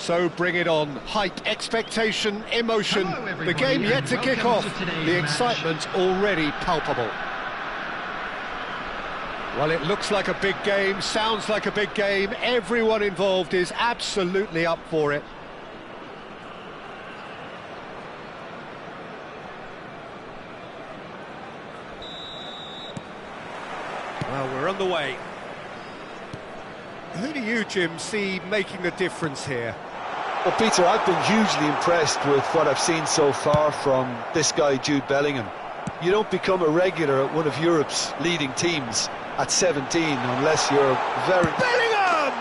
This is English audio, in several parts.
So bring it on. Hype, expectation, emotion. The game yet to kick off. The excitement already palpable. Well, it looks like a big game, sounds like a big game. Everyone involved is absolutely up for it. Well, we're on the way. Who do you, Jim, see making the difference here? Well, Peter, I've been hugely impressed with what I've seen so far from this guy, Jude Bellingham. You don't become a regular at one of Europe's leading teams at 17 unless you're very... Bellingham!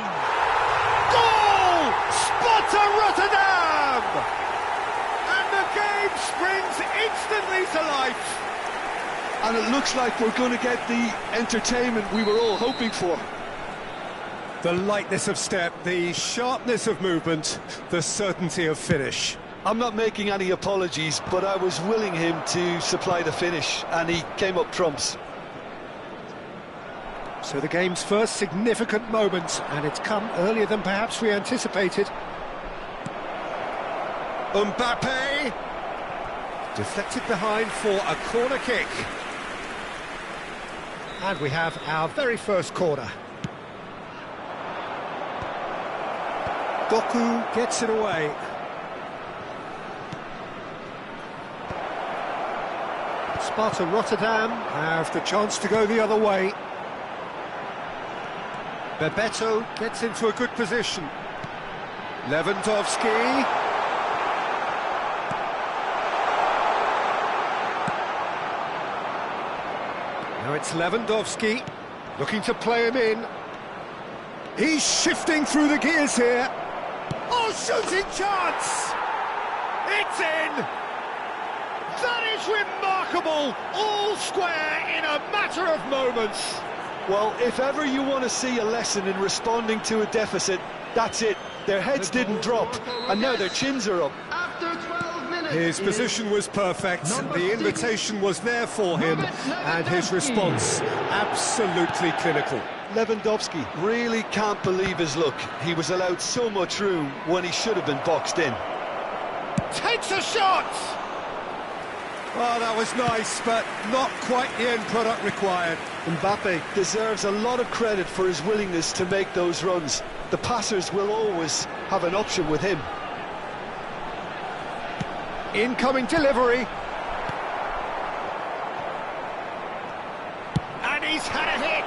Goal! Sparta Rotterdam! And the game springs instantly to life. And it looks like we're going to get the entertainment we were all hoping for. The lightness of step, the sharpness of movement, the certainty of finish. I'm not making any apologies, but I was willing him to supply the finish, and he came up trumps. So the game's first significant moment, and it's come earlier than perhaps we anticipated. Mbappe! Deflected behind for a corner kick. And we have our very first corner. Doku gets it away. Sparta Rotterdam have the chance to go the other way. Bebeto gets into a good position. Lewandowski. Now it's Lewandowski, looking to play him in. He's shifting through the gears here. Oh, shooting chance! It's in! That is remarkable! All square in a matter of moments. Well, if ever you want to see a lesson in responding to a deficit, that's it. Their heads didn't drop, and now their chins are up. His position was perfect, the invitation was there for him, and his response absolutely clinical. Lewandowski really can't believe his luck. He was allowed so much room when he should have been boxed in. Takes a shot! Oh, that was nice, but not quite the end product required. Mbappe deserves a lot of credit for his willingness to make those runs. The passers will always have an option with him. Incoming delivery. And he's had a hit!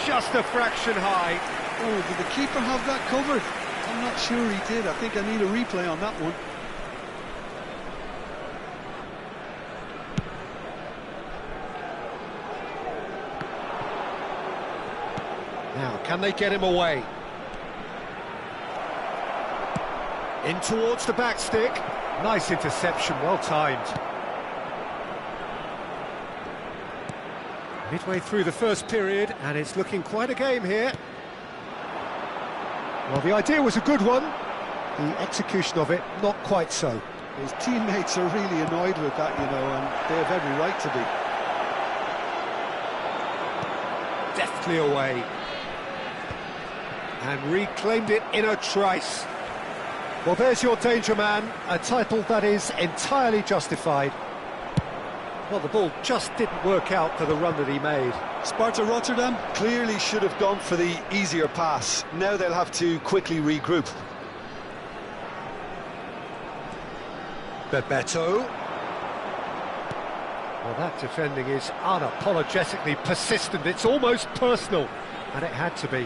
Just a fraction high. Oh, did the keeper have that covered? I'm not sure he did. I think I need a replay on that one. Now, can they get him away? In towards the back stick. Nice interception, well timed. Midway through the first period, and it's looking quite a game here. Well, the idea was a good one. The execution of it, not quite so. His teammates are really annoyed with that, you know, and they have every right to be. Deftly away. And reclaimed it in a trice. Well, there's your danger man, a title that is entirely justified. Well, the ball just didn't work out for the run that he made. Sparta Rotterdam clearly should have gone for the easier pass. Now they'll have to quickly regroup. Bebeto. Well, that defending is unapologetically persistent. It's almost personal, and it had to be.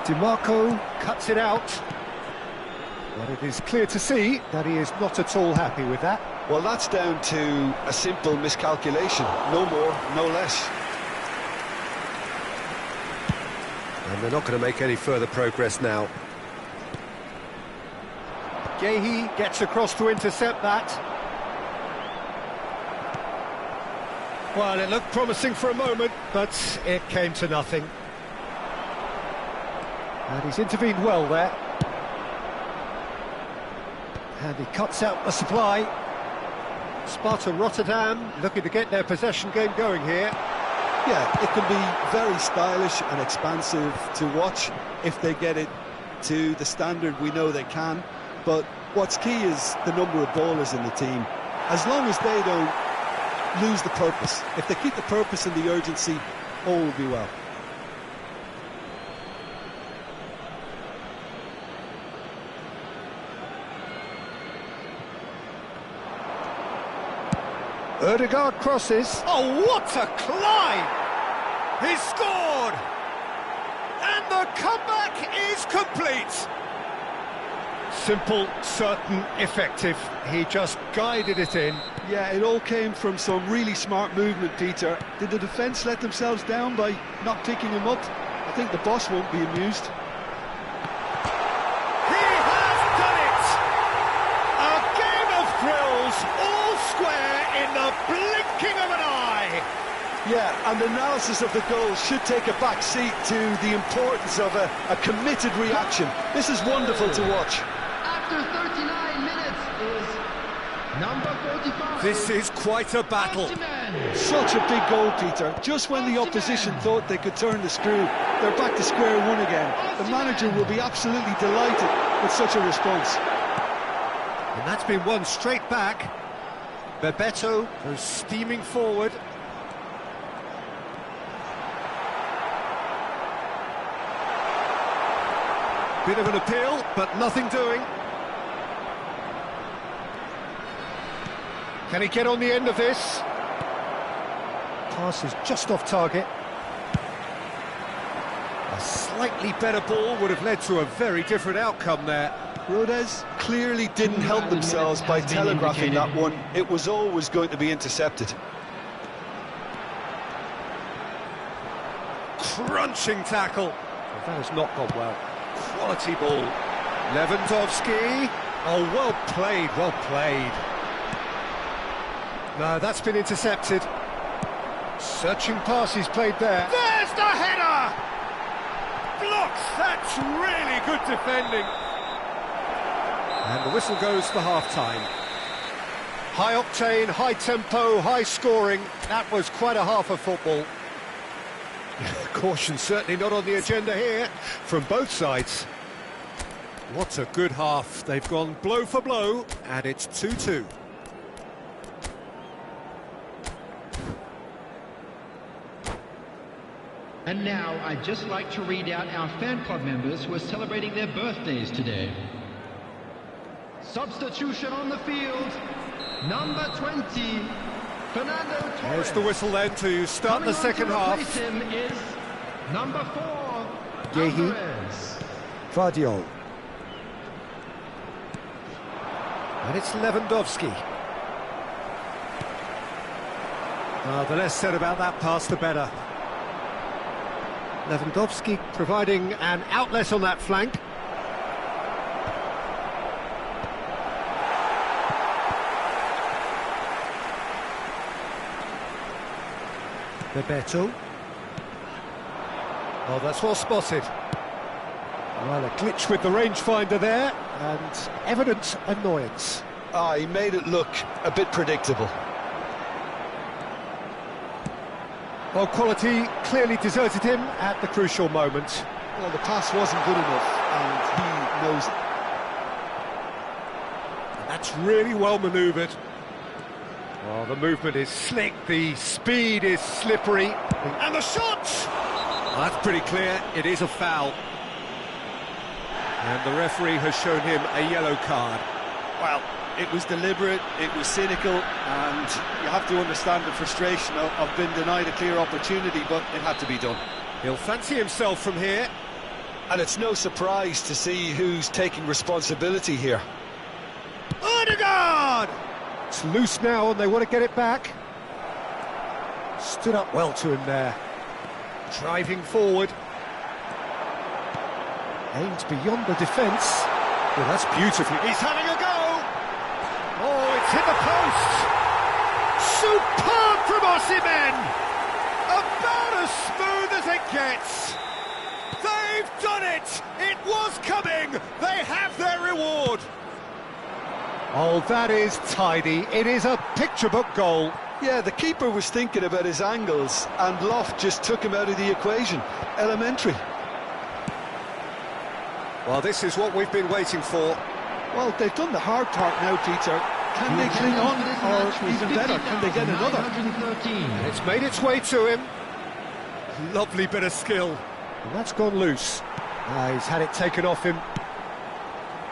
DiMarco cuts it out. But it is clear to see that he is not at all happy with that. Well, that's down to a simple miscalculation. No more, no less. And they're not going to make any further progress now. Gehi gets across to intercept that. Well, it looked promising for a moment, but it came to nothing. And he's intervened well there. And he cuts out the supply. Sparta Rotterdam looking to get their possession game going here. Yeah, it can be very stylish and expansive to watch if they get it to the standard we know they can. But what's key is the number of ballers in the team. As long as they don't lose the purpose, if they keep the purpose and the urgency, all will be well. Ødegaard crosses. Oh, what a climb! He's scored! And the comeback is complete! Simple, certain, effective. He just guided it in. Yeah, it all came from some really smart movement, Peter. Did the defence let themselves down by not picking him up? I think the boss won't be amused. He has done it! A game of thrills, all square in the blinking of an eye! Yeah, and the analysis of the goal should take a back seat to the importance of a committed reaction. This is wonderful to watch. After 39 minutes is number 45. This is quite a battle. Such a big goal, Peter. Just when the opposition thought they could turn the screw, they're back to square one again. The manager will be absolutely delighted with such a response. And that's been won straight back. Bebeto goes steaming forward. Bit of an appeal, but nothing doing. Can he get on the end of this? Pass is just off target. A slightly better ball would have led to a very different outcome there. Rodez clearly didn't help themselves by telegraphing that one. It was always going to be intercepted. Crunching tackle. Well, that has not gone well. Quality ball. Lewandowski. Oh, well played, well played. No, that's been intercepted. Searching pass he's played there. There's the header! Blocks, that's really good defending. And the whistle goes for half-time. High octane, high tempo, high scoring. That was quite a half of football. Caution certainly not on the agenda here from both sides. What a good half. They've gone blow for blow, and it's 2-2. And now I'd just like to read out our fan club members who are celebrating their birthdays today. Substitution on the field, number 20, Fernando Torres. There's the whistle then to start the second half. Him is number 4, Yehi. Alvarez. Vardiol. And it's Lewandowski. The less said about that pass, the better. Lewandowski providing an outlet on that flank. Bebeto. Oh, that's well spotted. Well, a glitch with the rangefinder there, and evident annoyance. He made it look a bit predictable. Well, quality clearly deserted him at the crucial moment. Well, the pass wasn't good enough, and he knows it. And that's really well manoeuvred. Oh, the movement is slick, the speed is slippery, and the shot! Well, that's pretty clear, it is a foul. And the referee has shown him a yellow card. Well, it was deliberate, it was cynical, and you have to understand the frustration of being denied a clear opportunity, but it had to be done. He'll fancy himself from here. And it's no surprise to see who's taking responsibility here. Ødegaard! It's loose now and they want to get it back. Stood up well to him there. Driving forward. Aimed beyond the defence. Well, that's beautifully. He's having a go! Oh, it's hit the post! Superb from Osimhen! About as smooth as it gets! They've done it! It was coming! They have their reward! Oh, that is tidy. It is a picture-book goal. Yeah, the keeper was thinking about his angles, and Loft just took him out of the equation. Elementary. Well, this is what we've been waiting for. Well, they've done the hard part now, Peter. Can they cling on, or even better, can they get another? And it's made its way to him. Lovely bit of skill. And that's gone loose. He's had it taken off him.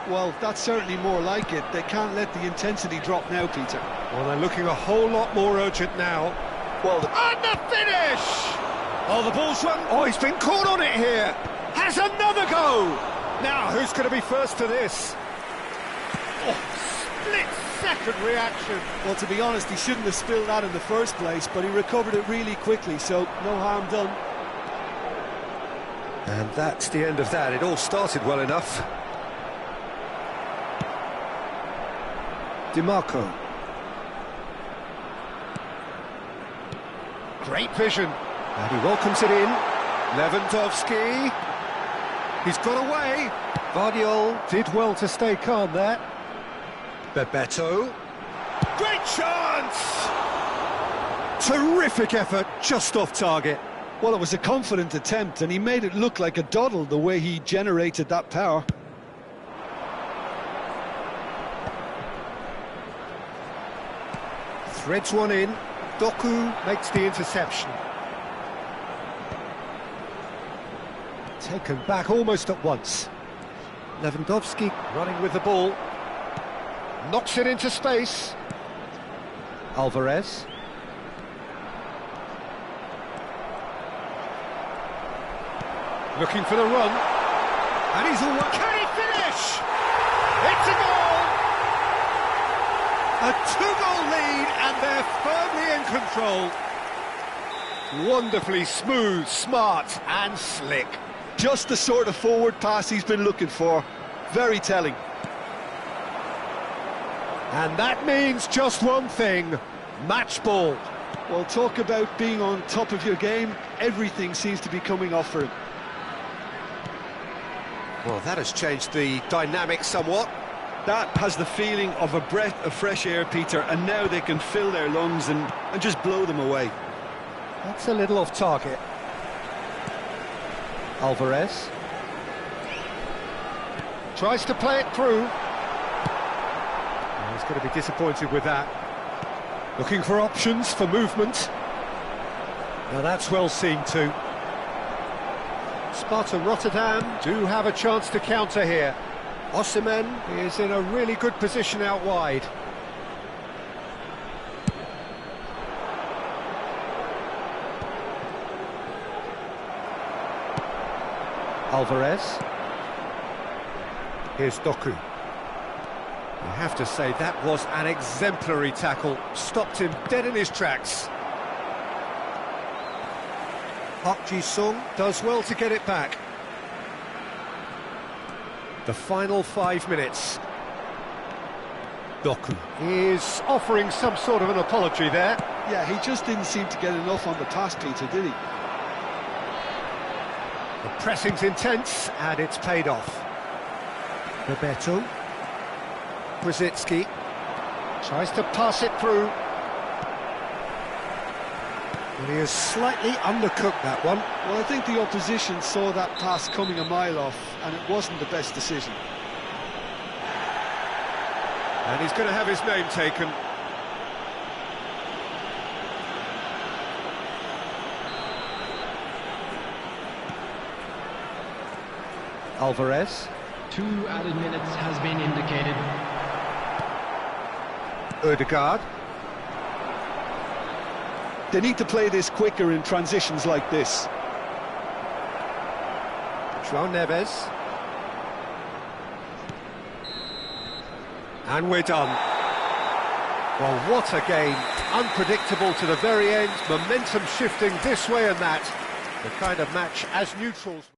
Well, that's certainly more like it. They can't let the intensity drop now, Peter. Well, they're looking a whole lot more urgent now. Well, and the finish! Oh, the ball's run. Oh, he's been caught on it here. Has another go. Now, who's going to be first to this? Oh, split-second reaction. Well, to be honest, he shouldn't have spilled that in the first place, but he recovered it really quickly, so no harm done. And that's the end of that. It all started well enough. DiMarco. Great vision. And he welcomes it in. Lewandowski. He's got away. Vardiol did well to stay calm there. Bebeto. Great chance! Terrific effort, just off target. Well, it was a confident attempt, and he made it look like a doddle the way he generated that power. Threads one in. Doku makes the interception. Taken back almost at once. Lewandowski running with the ball. Knocks it into space. Alvarez. Looking for the run. And he's all... Can he finish? It's a goal! A two-goal lead, and they're firmly in control. Wonderfully smooth, smart and slick. Just the sort of forward pass he's been looking for. Very telling. And that means just one thing, match ball. Well, talk about being on top of your game. Everything seems to be coming off for him. Well, that has changed the dynamic somewhat. That has the feeling of a breath of fresh air, Peter, and now they can fill their lungs and just blow them away. That's a little off target. Alvarez. Tries to play it through. He's going to be disappointed with that. Looking for options for movement. Now that's well seen too. Sparta Rotterdam do have a chance to counter here. Osimhen is in a really good position out wide. Alvarez. Here's Doku. I have to say, that was an exemplary tackle. Stopped him dead in his tracks. Park Ji-sung does well to get it back. The final 5 minutes. Doku is offering some sort of an apology there. Yeah, he just didn't seem to get enough on the pass, Peter, did he? The pressing's intense, and it's paid off. Bebeto. Brzezinski tries to pass it through. But he has slightly undercooked that one. Well, I think the opposition saw that pass coming a mile off, and it wasn't the best decision. And he's going to have his name taken. Alvarez. 2 added minutes has been indicated. Ødegaard. They need to play this quicker in transitions like this. João Neves. And we're done. Well, what a game. Unpredictable to the very end. Momentum shifting this way and that. The kind of match as neutrals.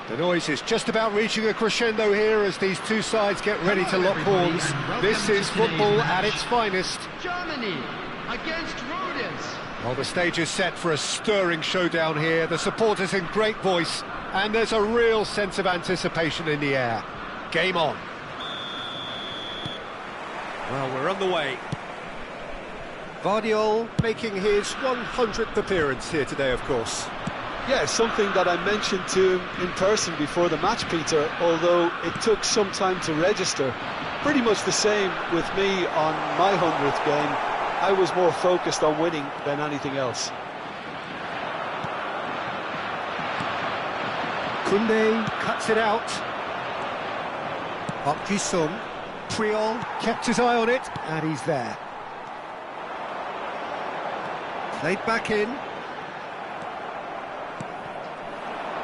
The noise is just about reaching a crescendo here as these two sides get ready to lock horns. This is football at its finest. Germany against Rhodes. Well, the stage is set for a stirring showdown here. The supporters in great voice, and there's a real sense of anticipation in the air. Game on. Well, we're on the way. Vardiol making his 100th appearance here today, of course. Yeah, something that I mentioned to him in person before the match, Peter, although it took some time to register. Pretty much the same with me on my 100th game. I was more focused on winning than anything else. Koundé cuts it out. Park Ji-sung. Priol kept his eye on it, and he's there. Played back in.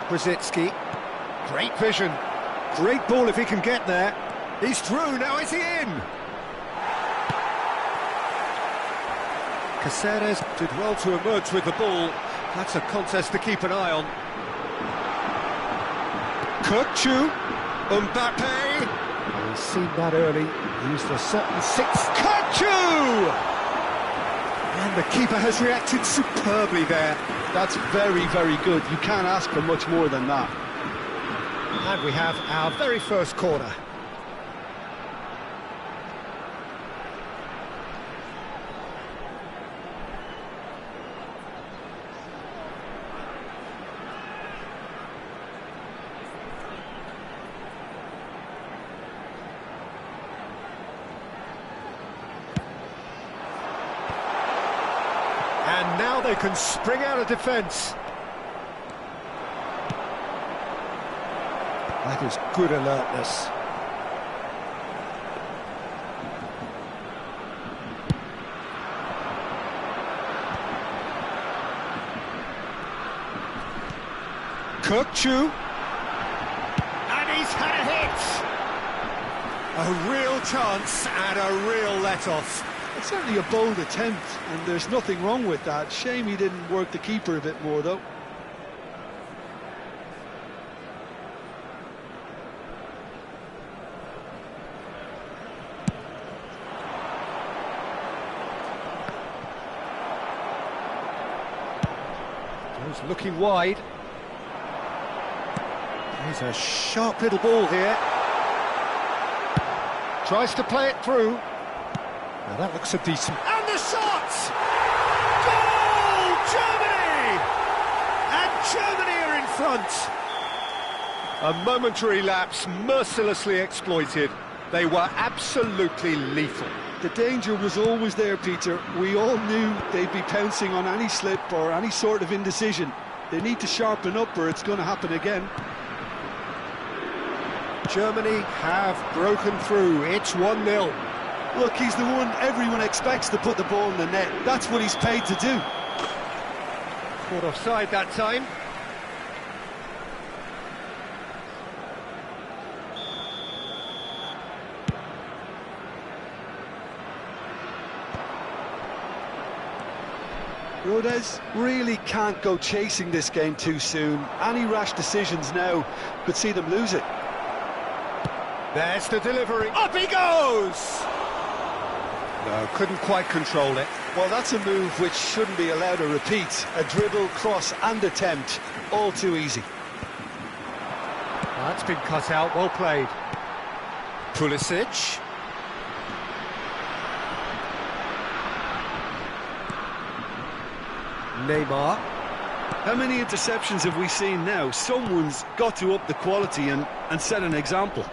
Brzezinski, great vision, great ball if he can get there. He's through, now is he in? Caceres did well to emerge with the ball. That's a contest to keep an eye on. Kirkchu, Mbappe. He's seen that early, used a certain six. Kirkchu! And the keeper has reacted superbly there. That's very, very good. You can't ask for much more than that. And we have our very first corner. And now they can spring out of defence. That is good alertness. Kirkchu. And he's had a hit. A real chance and a real let-off. It's certainly a bold attempt, and there's nothing wrong with that. Shame he didn't work the keeper a bit more, though. He's looking wide. There's a sharp little ball here. Tries to play it through. Now that looks a decent... And the shot! Goal! Germany! And Germany are in front. A momentary lapse mercilessly exploited. They were absolutely lethal. The danger was always there, Peter. We all knew they'd be pouncing on any slip or any sort of indecision. They need to sharpen up or it's going to happen again. Germany have broken through. It's 1-0. Look, he's the one everyone expects to put the ball in the net. That's what he's paid to do. Caught offside that time. Rhodes really can't go chasing this game too soon. Any rash decisions now could see them lose it. There's the delivery. Up he goes! No, couldn't quite control it. Well, that's a move which shouldn't be allowed to repeat. A dribble, cross and attempt, all too easy. That's been cut out, well played. Pulisic. Neymar. How many interceptions have we seen now? Someone's got to up the quality and set an example.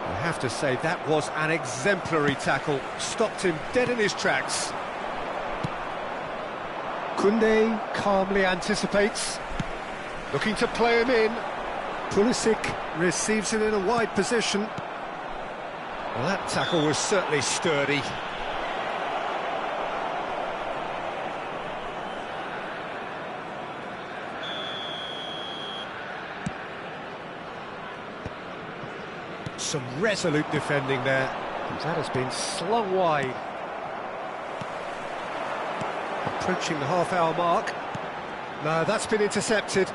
I have to say, that was an exemplary tackle. Stopped him dead in his tracks. Koundé calmly anticipates. Looking to play him in. Pulisic receives it in a wide position. Well, that tackle was certainly sturdy. Some resolute defending there. That has been slung wide. Approaching the half-hour mark. No, that's been intercepted.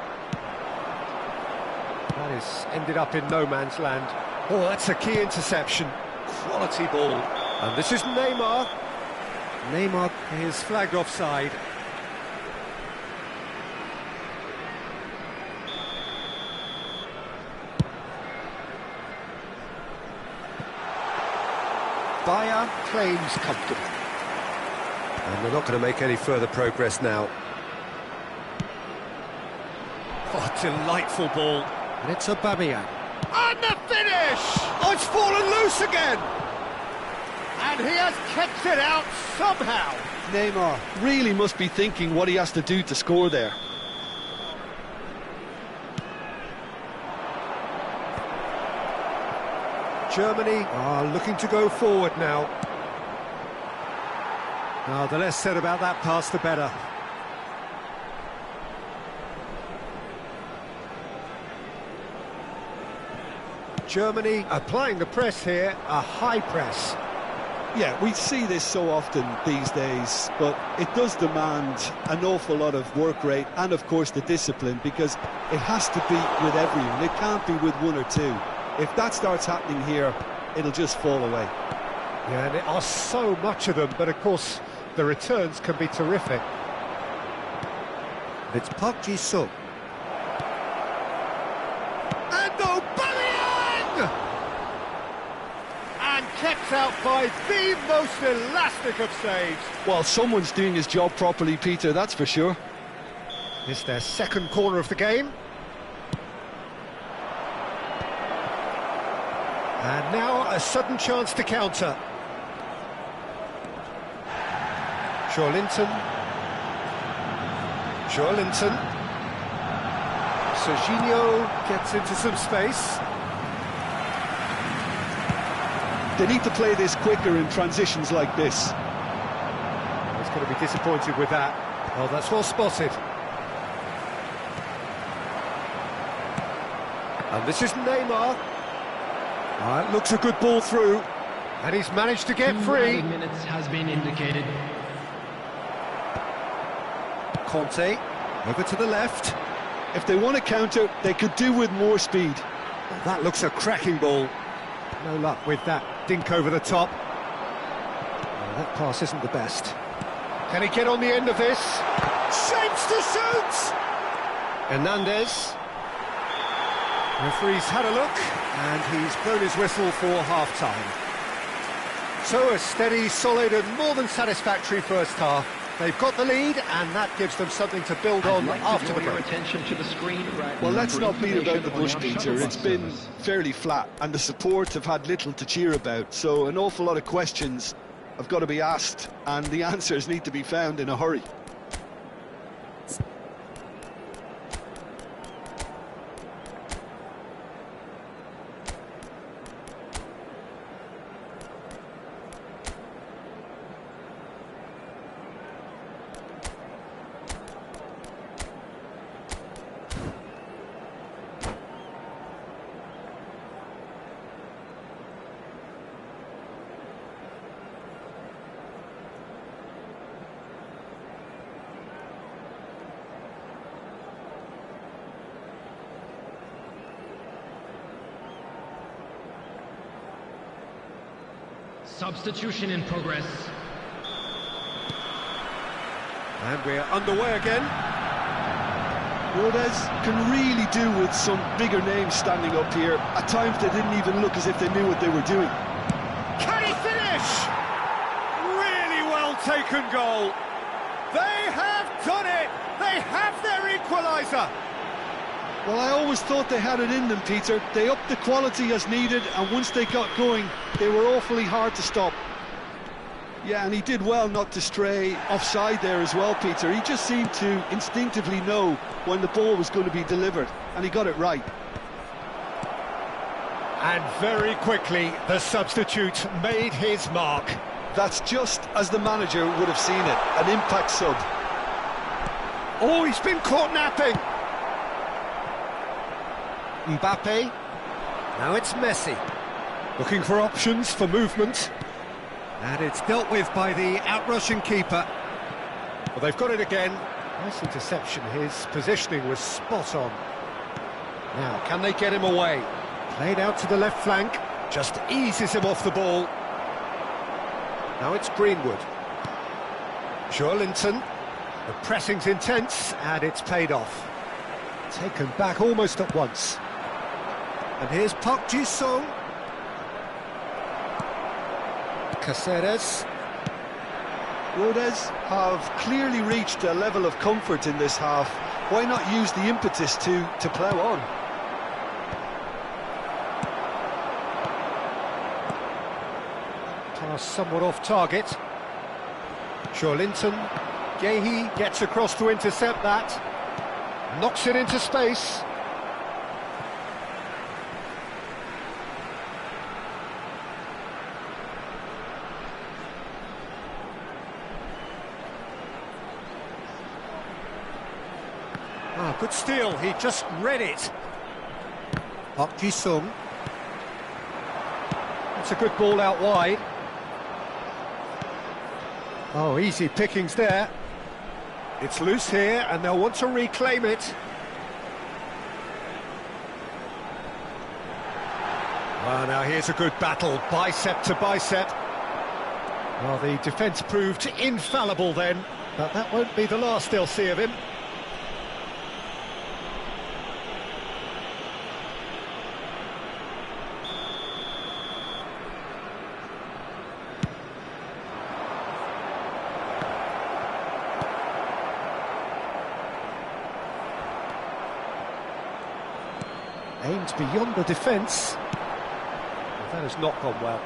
That is ended up in no man's land. Oh, that's a key interception. Quality ball. And this is Neymar. Neymar is flagged offside. Bayern claims comfortable. And they're not going to make any further progress now. Oh, delightful ball. And it's Aubameyang. And the finish! Oh, it's fallen loose again! And he has kept it out somehow. Neymar really must be thinking what he has to do to score there. Germany are looking to go forward now. Now, the less said about that pass, the better. Germany applying the press here, a high press. Yeah, we see this so often these days, but it does demand an awful lot of work rate and, of course, the discipline, because it has to be with everyone. It can't be with one or two. If that starts happening here, it'll just fall away. Yeah, and there are so much of them, but of course the returns can be terrific. It's Park Ji-sung. And Aubameyang! And kept out by the most elastic of saves. Well, someone's doing his job properly, Peter, that's for sure. It's their second corner of the game. And now a sudden chance to counter. Joelinton. Serginho gets into some space. They need to play this quicker in transitions like this. He's going to be disappointed with that. Oh, that's well spotted. And this is Neymar. It looks a good ball through, and he's managed to get free. 2 minutes has been indicated. Conte, over to the left. If they want to counter, they could do with more speed. That looks a cracking ball. No luck with that dink over the top. That pass isn't the best. Can he get on the end of this? Shapes to shoot! Hernandez. Referee's had a look, and he's blown his whistle for half-time. So a steady, solid and more than satisfactory first half. They've got the lead, and that gives them something to build on after the break. Attention to the screen right well, now let's not beat about the bush, Peter. It's been service. fairly flat, and the support have had little to cheer about. So an awful lot of questions have got to be asked, and the answers need to be found in a hurry. Substitution in progress. And we're underway again. Rodez can really do with some bigger names standing up here. At times they didn't even look as if they knew what they were doing. Can he finish? Really well taken goal. They have done it. They have their equaliser. Well, I always thought they had it in them, Peter. They upped the quality as needed, and once they got going, they were awfully hard to stop. Yeah, and he did well not to stray offside there as well, Peter. He just seemed to instinctively know when the ball was going to be delivered, and he got it right. And very quickly, the substitute made his mark. That's just as the manager would have seen it, an impact sub. Oh, he's been caught napping. Mbappe. Now it's Messi. Looking for options for movement. And it's dealt with by the out-rushing keeper. Well, they've got it again. Nice interception. His positioning was spot on. Now, can they get him away? Played out to the left flank, just eases him off the ball. Now it's Greenwood. Joelinton. The pressing's intense, and it's paid off. Taken back almost at once. And here's Park Ji-sung. Caceres. Rodez have clearly reached a level of comfort in this half. Why not use the impetus to plough on? Pass somewhat off target. Joelinton. Gehi gets across to intercept that. Knocks it into space. Good steal, he just read it. Park Ji-sung. That's a good ball out wide. Oh, easy pickings there. It's loose here, and they'll want to reclaim it. Well, now here's a good battle, bicep to bicep. Well, the defence proved infallible then, but that won't be the last they'll see of him. Aimed beyond the defence. Well, that has not gone well.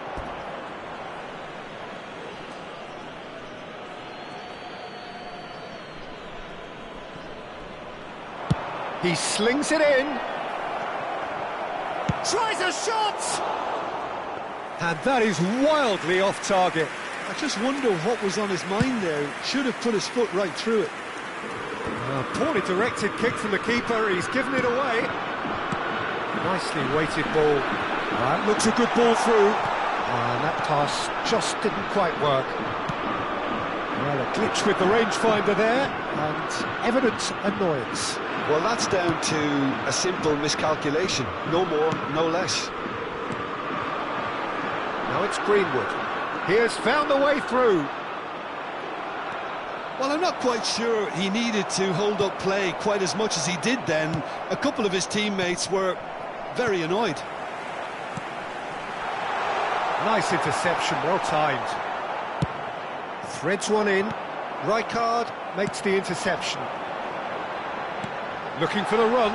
He slings it in. Tries a shot! And that is wildly off target. I just wonder what was on his mind there. Should have put his foot right through it. A poorly directed kick from the keeper. He's given it away. Nicely weighted ball. That looks a good ball through. And that pass just didn't quite work. Well, a glitch with the rangefinder there, and evident annoyance. Well, that's down to a simple miscalculation. No more, no less. Now it's Greenwood. He has found the way through. Well, I'm not quite sure he needed to hold up play quite as much as he did then. A couple of his teammates were very annoyed. Nice interception, well timed. Threads one in. Rijkaard makes the interception. Looking for the run.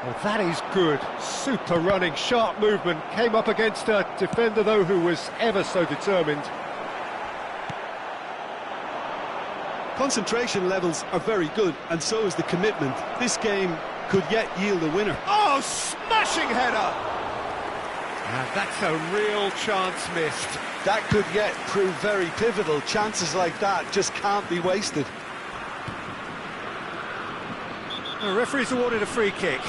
Well, that is good. Super running, sharp movement. Came up against a defender, though, who was ever so determined. Concentration levels are very good, and so is the commitment. This game could yet yield a winner. Oh, smashing header! And that's a real chance missed. That could yet prove very pivotal. Chances like that just can't be wasted. The referee's awarded a free kick.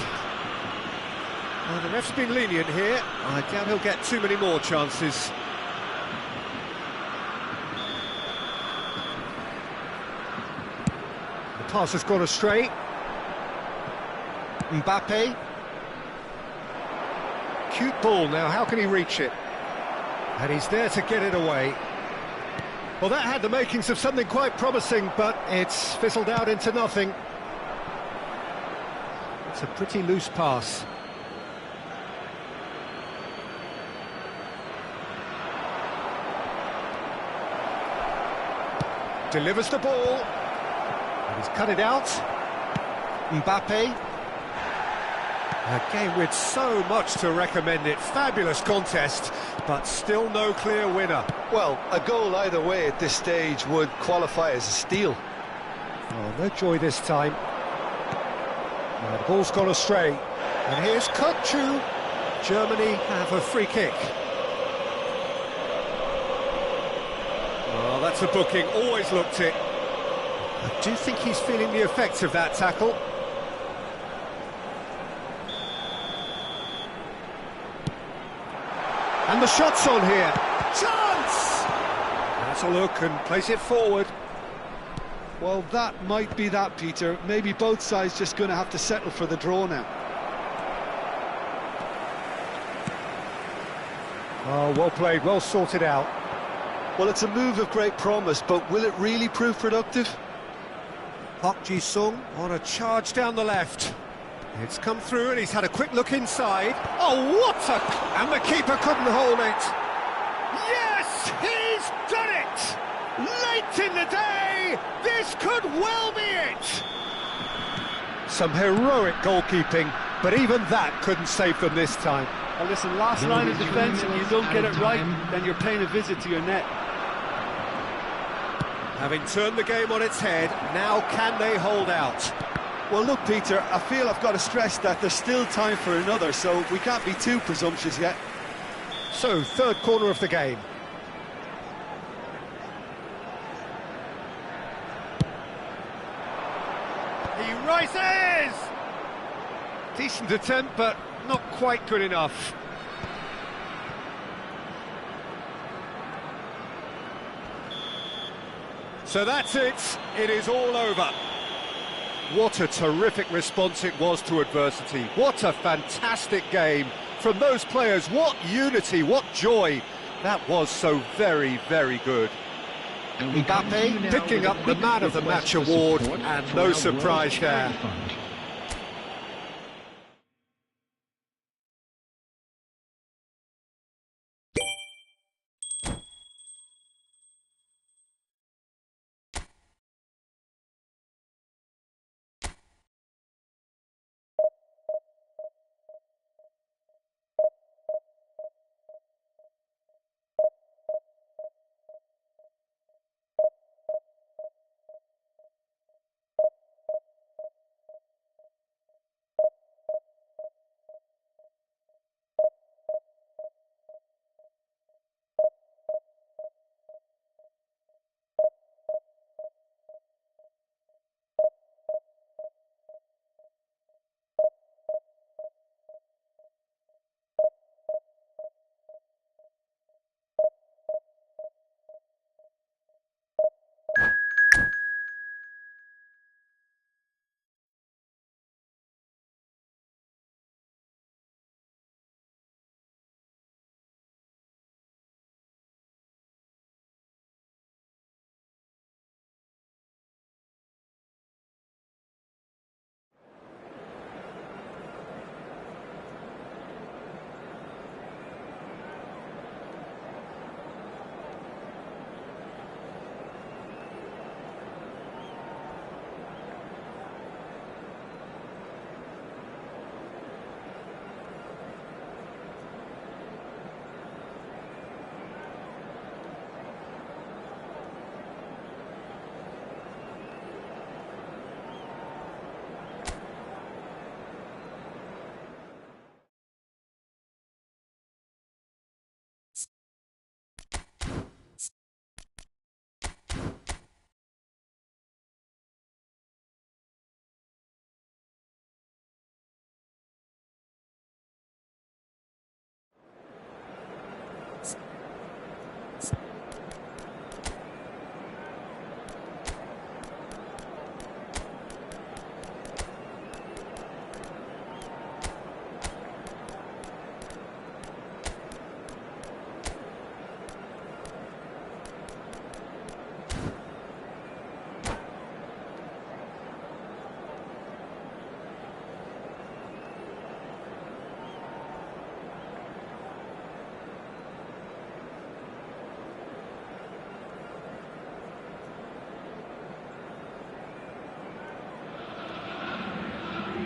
Well, the ref's been lenient here. I doubt he'll get too many more chances. The pass has gone astray. Mbappe. Cute ball now, how can he reach it? And he's there to get it away. Well, that had the makings of something quite promising, but it's fizzled out into nothing. It's a pretty loose pass. Delivers the ball. And he's cut it out. Mbappe. A game with so much to recommend it. Fabulous contest, but still no clear winner. Well, a goal either way at this stage would qualify as a steal. Oh, no joy this time. The ball's gone astray. And here's Kutchu. Germany have a free kick. Oh, that's a booking. Always looked it. I do think he's feeling the effects of that tackle. And the shot's on here. Chance! That's a look and plays it forward. Well, that might be that, Peter. Maybe both sides just going to have to settle for the draw now. Oh, well played, well sorted out. Well, it's a move of great promise, but will it really prove productive? Park Ji-sung on a charge down the left. It's come through and he's had a quick look inside. Oh, what a... And the keeper couldn't hold it. Yes, he's done it! Late in the day, this could well be it! Some heroic goalkeeping, but even that couldn't save them this time. Well, listen, last line of defence, and you don't get it right, then you're paying a visit to your net. Having turned the game on its head, now can they hold out? Well, look, Peter, I feel I've got to stress that there's still time for another, so we can't be too presumptuous yet. So, third corner of the game. He rises! Decent attempt, but not quite good enough. So that's it. It is all over. What a terrific response it was to adversity. What a fantastic game from those players. What unity, what joy. That was so very, very good. Mbappe picking up the Man of the Match award, and no surprise there.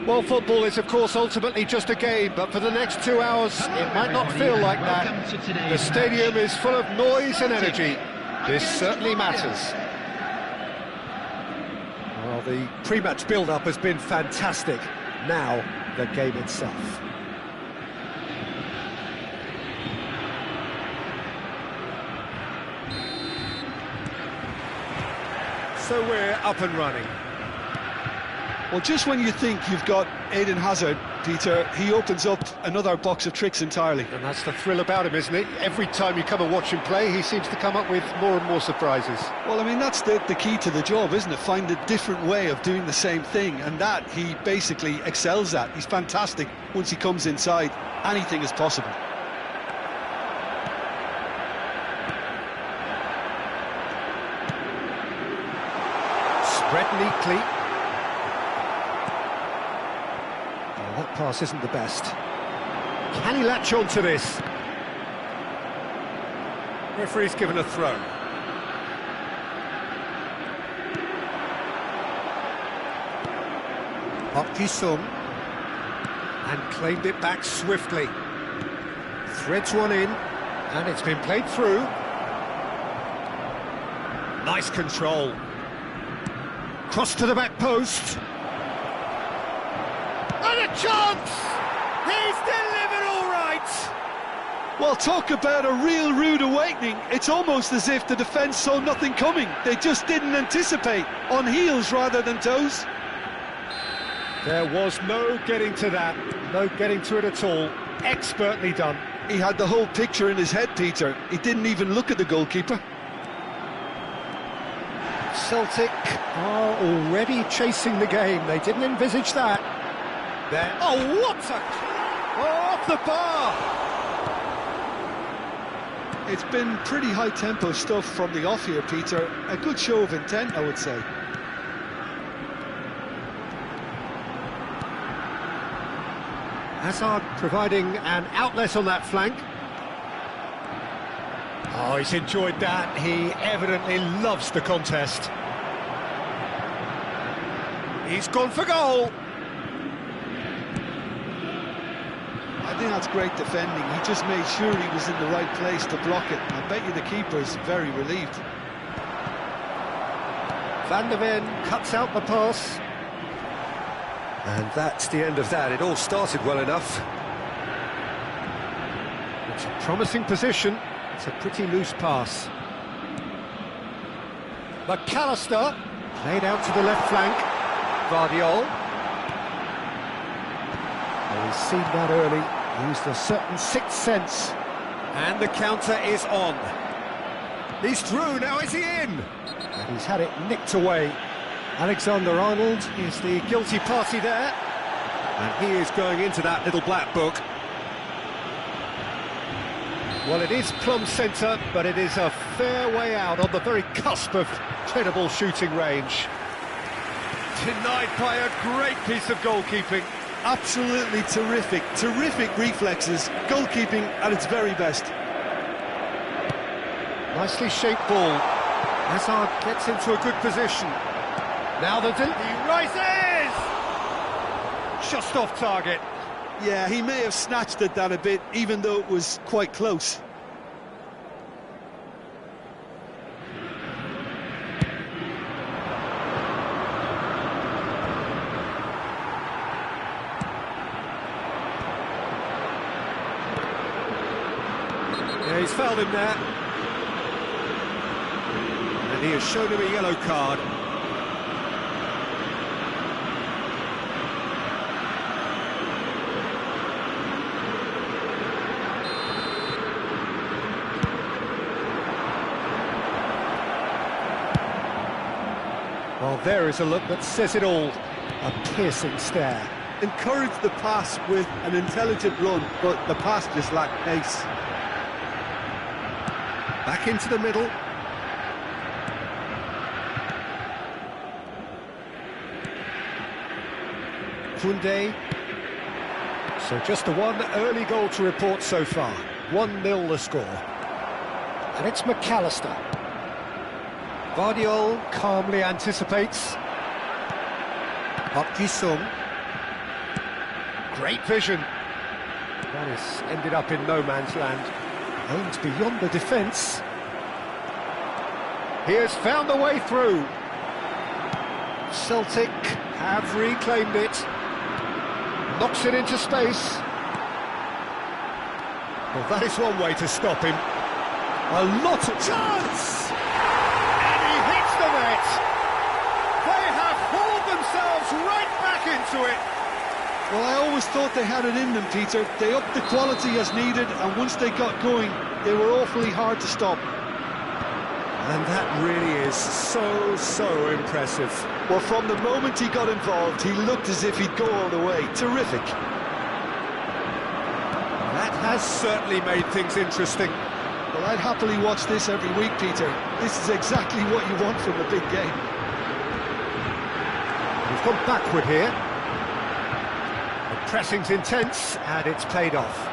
Well, football is, of course, ultimately just a game, but for the next 2 hours, it might not feel like that. The stadium is full of noise and energy. This certainly matters. Well, the pre-match build-up has been fantastic. Now, the game itself. So we're up and running. Well, just when you think you've got Eden Hazard Peter, he opens up another box of tricks entirely. And that's the thrill about him, isn't it? Every time you come and watch him play, he seems to come up with more and more surprises. Well, I mean, that's the key to the job, isn't it? Find a different way of doing the same thing, and that he basically excels at. He's fantastic. Once he comes inside, anything is possible. Spread neatly. Oh, that pass isn't the best. Can he latch on to this? Referee's given a throw. Sung and claimed it back swiftly. Threads one in, and it's been played through. Nice control. Cross to the back post. And a chance! He's delivered all right! Well, talk about a real rude awakening. It's almost as if the defence saw nothing coming. They just didn't anticipate, on heels rather than toes. There was no getting to that, no getting to it at all. Expertly done. He had the whole picture in his head, Peter. He didn't even look at the goalkeeper. Celtic are already chasing the game. They didn't envisage that. There. Oh, what a... Oh, off the bar! It's been pretty high-tempo stuff from the off here, Peter. A good show of intent, I would say. Hazard providing an outlet on that flank. Oh, he's enjoyed that. He evidently loves the contest. He's gone for goal. I think that's great defending. He just made sure he was in the right place to block it. I bet you the keeper's very relieved. Van der Ven cuts out the pass. And that's the end of that. It all started well enough. It's a promising position. It's a pretty loose pass. McAllister played out to the left flank. Vardiol. Oh, he's seen that early. Used a certain sixth sense. And the counter is on. He's through, now is he in? And he's had it nicked away. Alexander-Arnold is the guilty party there. And he is going into that little black book. Well, it is plumb centre, but it is a fair way out on the very cusp of credible shooting range. Denied by a great piece of goalkeeping. Absolutely terrific, terrific reflexes. Goalkeeping at its very best. Nicely shaped ball. Hazard gets into a good position. Now he rises! Just off target. Yeah, he may have snatched at that a bit, even though it was quite close. Yeah, he's fouled him there. And he has shown him a yellow card. Well, there is a look that says it all. A piercing stare. Encouraged the pass with an intelligent run, but the pass just lacked pace. Back into the middle. Koundé. So just the one early goal to report so far. 1-0 the score. And it's McAllister. Vardiol calmly anticipates. Sung. Great vision. That has ended up in no man's land. Aims beyond the defence. He has found a way through. Celtic have reclaimed it. Knocks it into space. Well, that is one way to stop him. A lot of chance! And he hits the net! They have hauled themselves right back into it! Well, I always thought they had it in them, Peter. They upped the quality as needed, and once they got going, they were awfully hard to stop. And that really is so impressive. Well, from the moment he got involved, he looked as if he'd go all the way. Terrific. That has certainly made things interesting. Well, I'd happily watch this every week, Peter. This is exactly what you want from a big game. We've gone backward here. The pressing's intense, and it's paid off.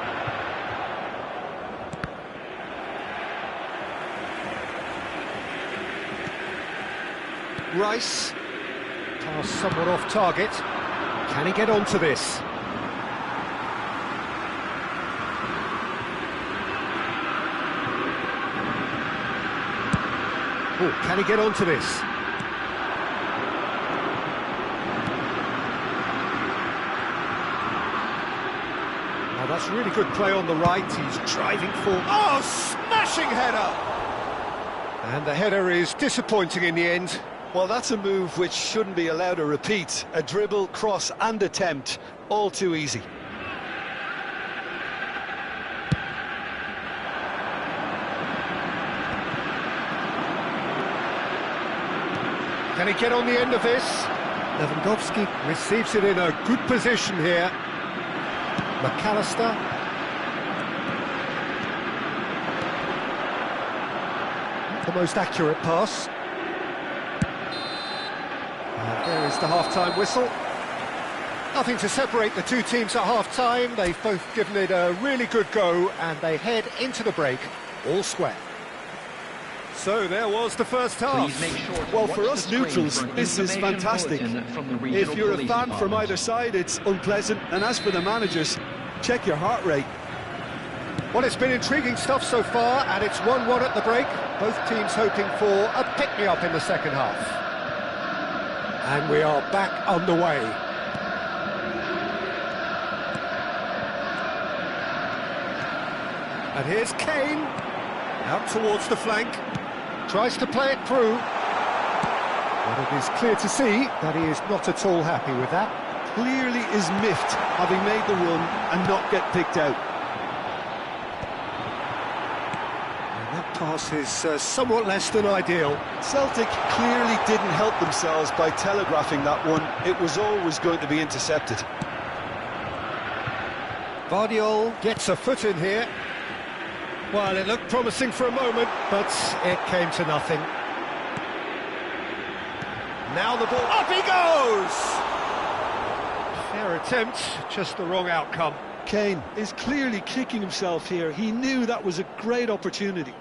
Rice. Pass somewhat off target. Can he get onto this? Oh, can he get onto this? Now that's really good play on the right. He's driving forward. Oh, smashing header! And the header is disappointing in the end. Well, that's a move which shouldn't be allowed to repeat. A dribble, cross and attempt, all too easy. Can he get on the end of this? Lewandowski receives it in a good position here. McAllister. Not the most accurate pass. And there is the half-time whistle. Nothing to separate the two teams at half-time. They've both given it a really good go, and they head into the break all square. So there was the first half. Well, for us neutrals, this is fantastic. If you're a fan from either side, it's unpleasant. And as for the managers, check your heart rate. Well, it's been intriguing stuff so far, and it's 1-1 at the break. Both teams hoping for a pick-me-up in the second half. And we are back underway. And here's Kane, out towards the flank. Tries to play it through, but it is clear to see that he is not at all happy with that. Clearly is miffed, having made the run and not get picked out. And that pass is somewhat less than ideal. Celtic clearly didn't help themselves by telegraphing that one. It was always going to be intercepted. Vardiol gets a foot in here. Well, it looked promising for a moment, but it came to nothing. Now the ball, up he goes! Fair attempt, just the wrong outcome. Kane is clearly kicking himself here. He knew that was a great opportunity.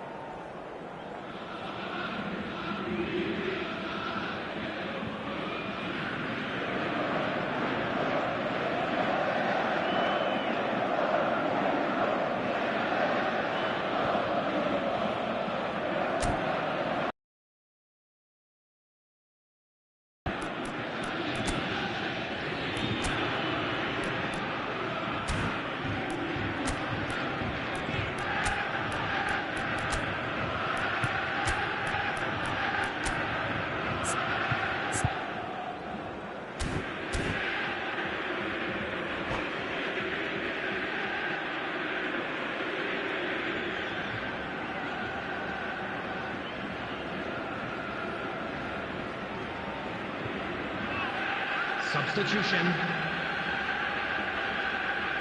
Substitution.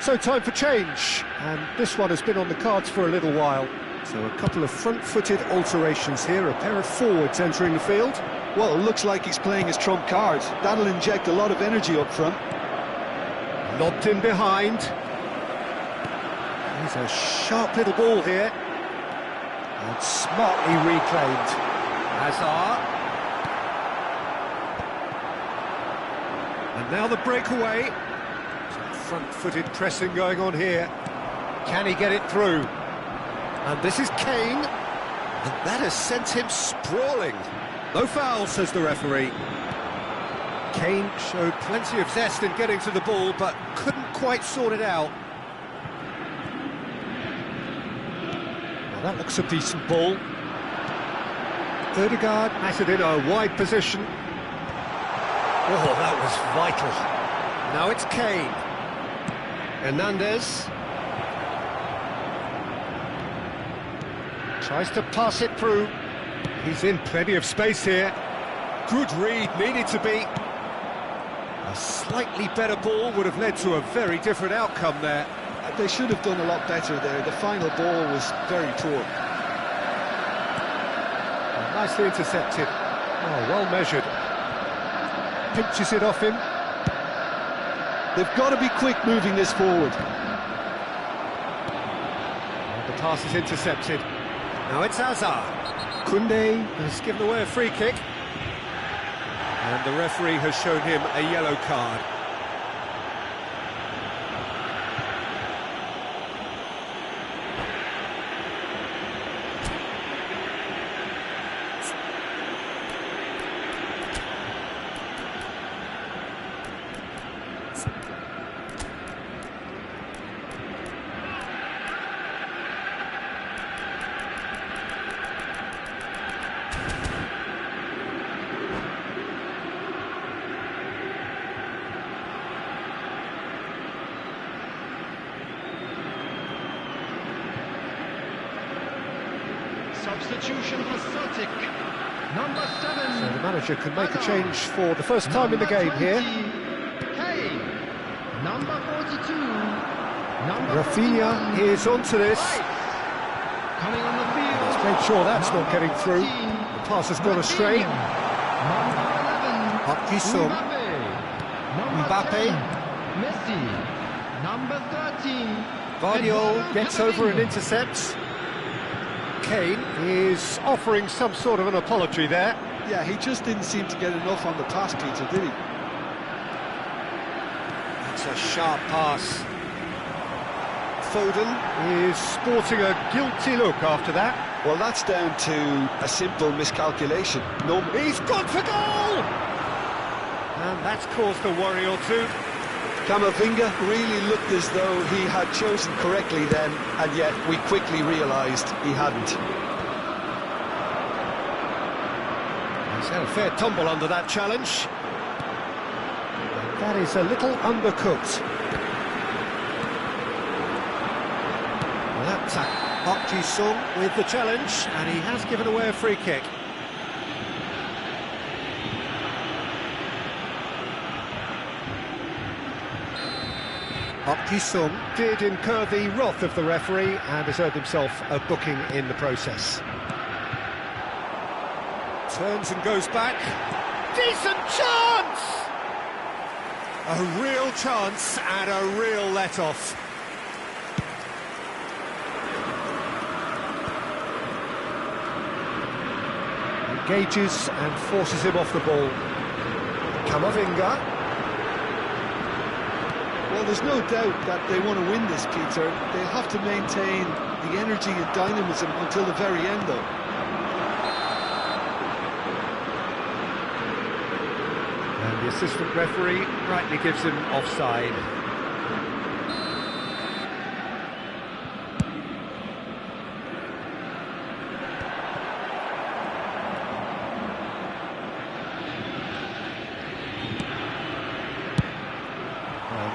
So time for change, and this one has been on the cards for a little while. So a couple of front-footed alterations here, a pair of forwards entering the field. Well, it looks like he's playing his trump card. That'll inject a lot of energy up front. Lobbed in behind. Here's a sharp little ball here. And smartly reclaimed. Hazard. And now the breakaway. Some front-footed pressing going on here. Can he get it through? And this is Kane. And that has sent him sprawling. No foul, says the referee. Kane showed plenty of zest in getting to the ball, but couldn't quite sort it out. Well, that looks a decent ball. Ødegaard matted in a wide position. Oh, that was vital. Now it's Kane. Hernandez. Tries to pass it through. He's in plenty of space here. Good read, needed to be. A slightly better ball would have led to a very different outcome there. They should have done a lot better there. The final ball was very poor. Nicely intercepted. Oh, well measured. Pinches it off him. They've got to be quick moving this forward. And the pass is intercepted. Now it's Hazard. Koundé has given away a free kick. And the referee has shown him a yellow card. Substitution for Celtic, number 7. So the manager can make a change for the first time in the game here. Kane, number 42. Rafinha is onto this. Coming on the field. Let's make sure that's not getting through. The pass has gone astray. Number 11. Hop-Ji-sung. Mbappe. Messi, number 13. Vardiol gets over and intercepts. Kane is offering some sort of an apology there. Yeah, he just didn't seem to get enough on the pass, Peter, did he? It's a sharp pass. Foden is sporting a guilty look after that. Well, that's down to a simple miscalculation. No, He's gone for goal! And that's caused a worry or two. Camavinga really looked as though he had chosen correctly then, and yet we quickly realised he hadn't. He's had a fair tumble under that challenge. That is a little undercooked. Well, that's Hop-Ji-sung with the challenge, and he has given away a free kick. Hop-Ji-sung did incur the wrath of the referee and has earned himself a booking in the process. Turns and goes back. Decent chance! A real chance and a real let-off. Engages and forces him off the ball. Camavinga. Well, there's no doubt that they want to win this, Peter. They'll have to maintain the energy and dynamism until the very end, though. And the assistant referee rightly gives him offside.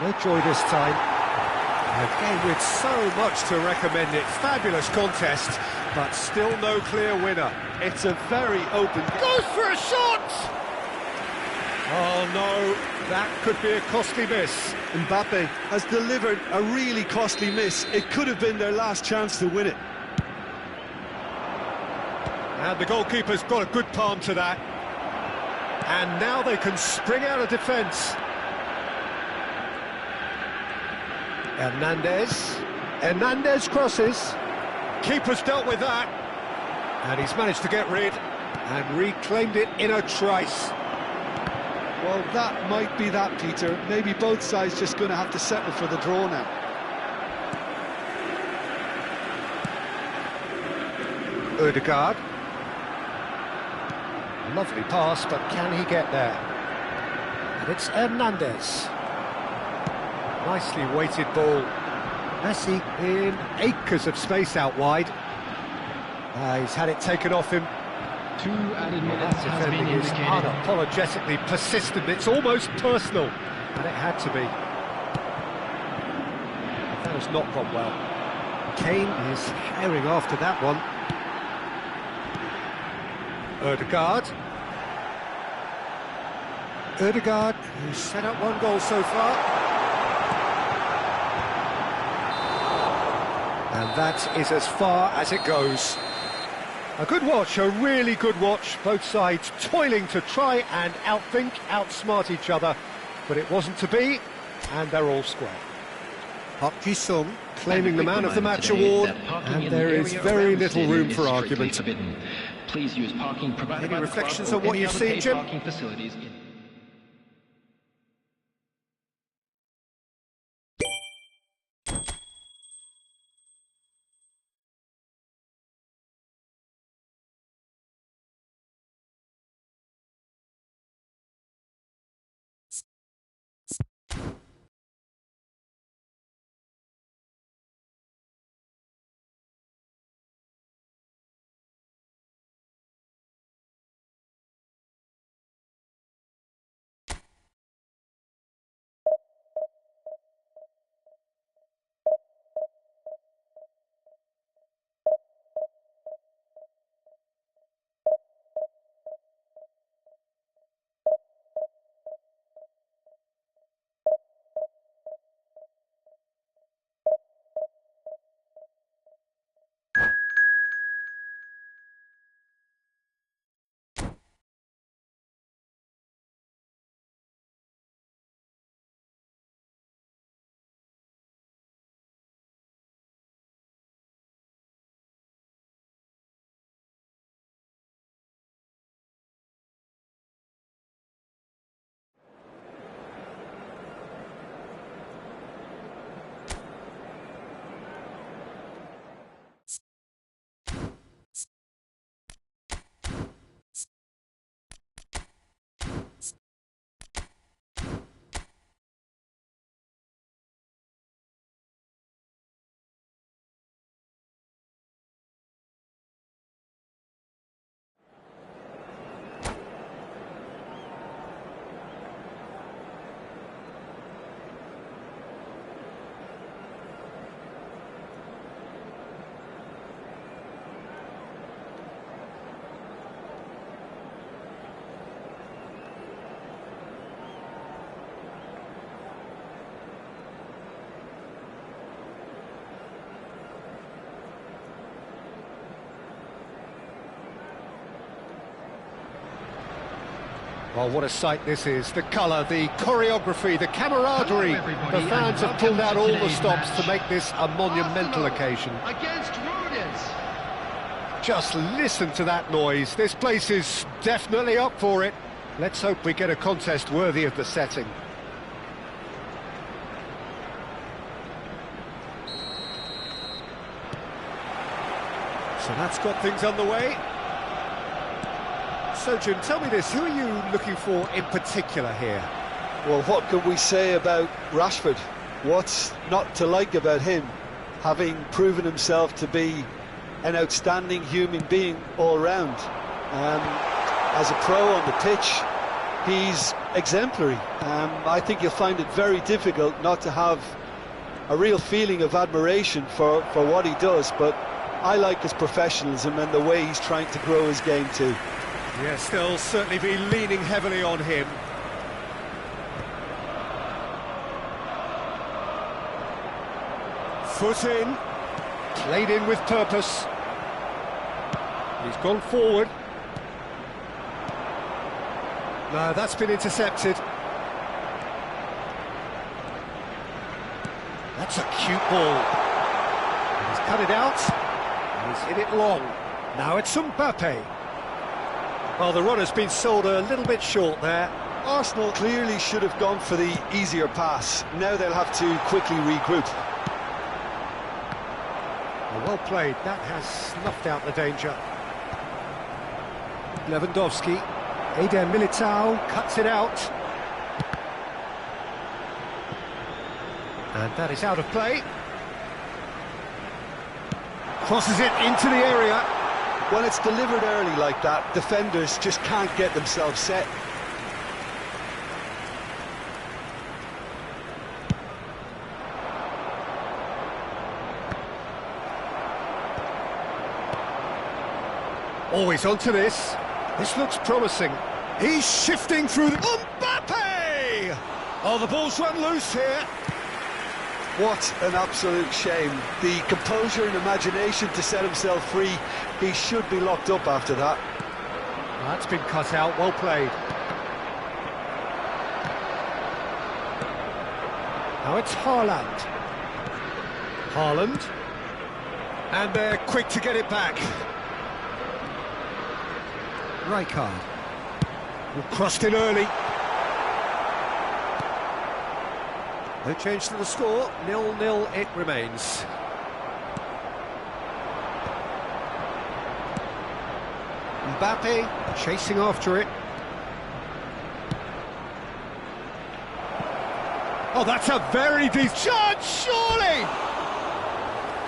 No joy this time. A game with so much to recommend it. Fabulous contest, but still no clear winner. It's a very open game. Goes for a shot! Oh no, that could be a costly miss. Mbappe has delivered a really costly miss. It could have been their last chance to win it. And the goalkeeper's got a good palm to that. And now they can spring out of defence. Hernandez crosses. Keeper's dealt with that. And he's managed to get rid and reclaimed it in a trice. Well, that might be that, Peter. Maybe both sides just going to have to settle for the draw now. Ødegaard. Lovely pass, but can he get there? And it's Hernandez. Nicely weighted ball. Messi in acres of space out wide. He's had it taken off him. 2 added minutes has been Defending is indicated. unapologetically persistent. It's almost personal, and it had to be. not gone well. Kane is herring after that one. Ødegaard, who's set up one goal so far. And that is as far as it goes. A good watch, a really good watch. Both sides toiling to try and outthink, outsmart each other. But it wasn't to be, and they're all square. Park Ji-sung claiming the Man of the Match award, and there is very little room for argument. Please use parking provided. Any reflections on what you've seen, Jim? Well, what a sight this is. The colour, the choreography, the camaraderie. The fans have pulled out all the stops to make this a monumental occasion. Against Rudis. Just listen to that noise. This place is definitely up for it. Let's hope we get a contest worthy of the setting. So that's got things underway. So, Jim, tell me this, who are you looking for in particular here? Well, what can we say about Rashford? What's not to like about him, having proven himself to be an outstanding human being all round? As a pro on the pitch, he's exemplary. I think you'll find it very difficult not to have a real feeling of admiration for what he does, but I like his professionalism and the way he's trying to grow his game too. Yes, they'll certainly be leaning heavily on him. Foot in, played in with purpose. He's gone forward. No, that's been intercepted. That's a cute ball. He's cut it out, and he's hit it long. Now it's Mbappe. Well, the run has been sold a little bit short there. Arsenal clearly should have gone for the easier pass. Now they'll have to quickly regroup. Well played, that has snuffed out the danger. Lewandowski, Eder Militao cuts it out. And that is out of play. Crosses it into the area. When it's delivered early like that, defenders just can't get themselves set. Always onto this. This looks promising. He's shifting through the... Mbappe! Oh, the ball's run loose here. What an absolute shame. The composure and imagination to set himself free. He should be locked up after that. That's been cut out, well played. Now it's Haaland. Haaland. And they're quick to get it back. Rijkaard. Crossed in early. No change to the score, 0-0 it remains. Mbappe chasing after it. Oh, that's a very deep shot, surely!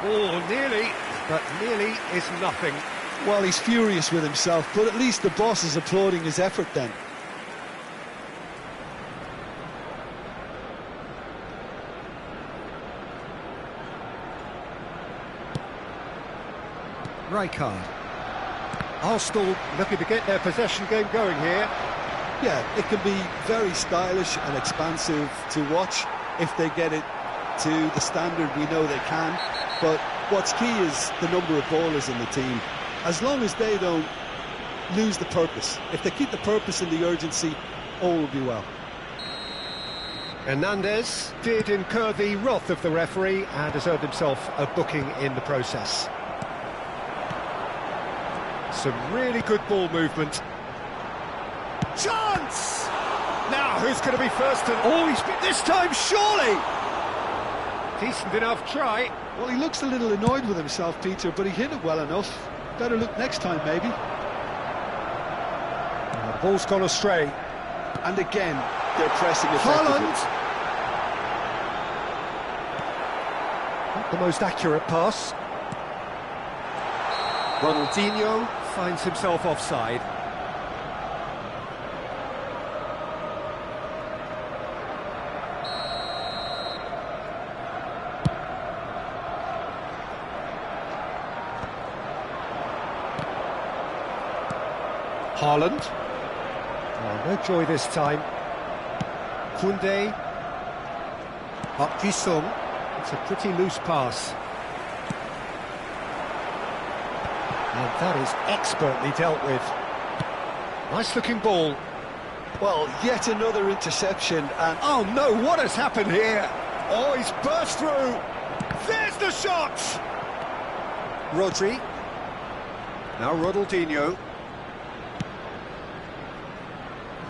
Oh, nearly, but nearly is nothing. Well, he's furious with himself, but at least the boss is applauding his effort then. Rijkaard. Arsenal looking to get their possession game going here. Yeah, it can be very stylish and expansive to watch if they get it to the standard we know they can. But what's key is the number of ballers in the team. As long as they don't lose the purpose. If they keep the purpose and the urgency, all will be well. Hernandez did incur the wrath of the referee and has earned himself a booking in the process. Some really good ball movement. Chance! Now, who's going to be first? Oh, he's been this time, surely! Decent enough try. Well, he looks a little annoyed with himself, Peter, but he hit it well enough. Better look next time, maybe. The ball's gone astray. And again, they're pressing effectively. Haaland! Not the most accurate pass. Ronaldinho finds himself offside. Haaland. Oh, no joy this time. Koundé. Park Ji-sung. It's a pretty loose pass. And that is expertly dealt with. Nice looking ball. Well, yet another interception and... Oh no, what has happened here? Oh, he's burst through. There's the shot! Rodri. Now Ronaldinho.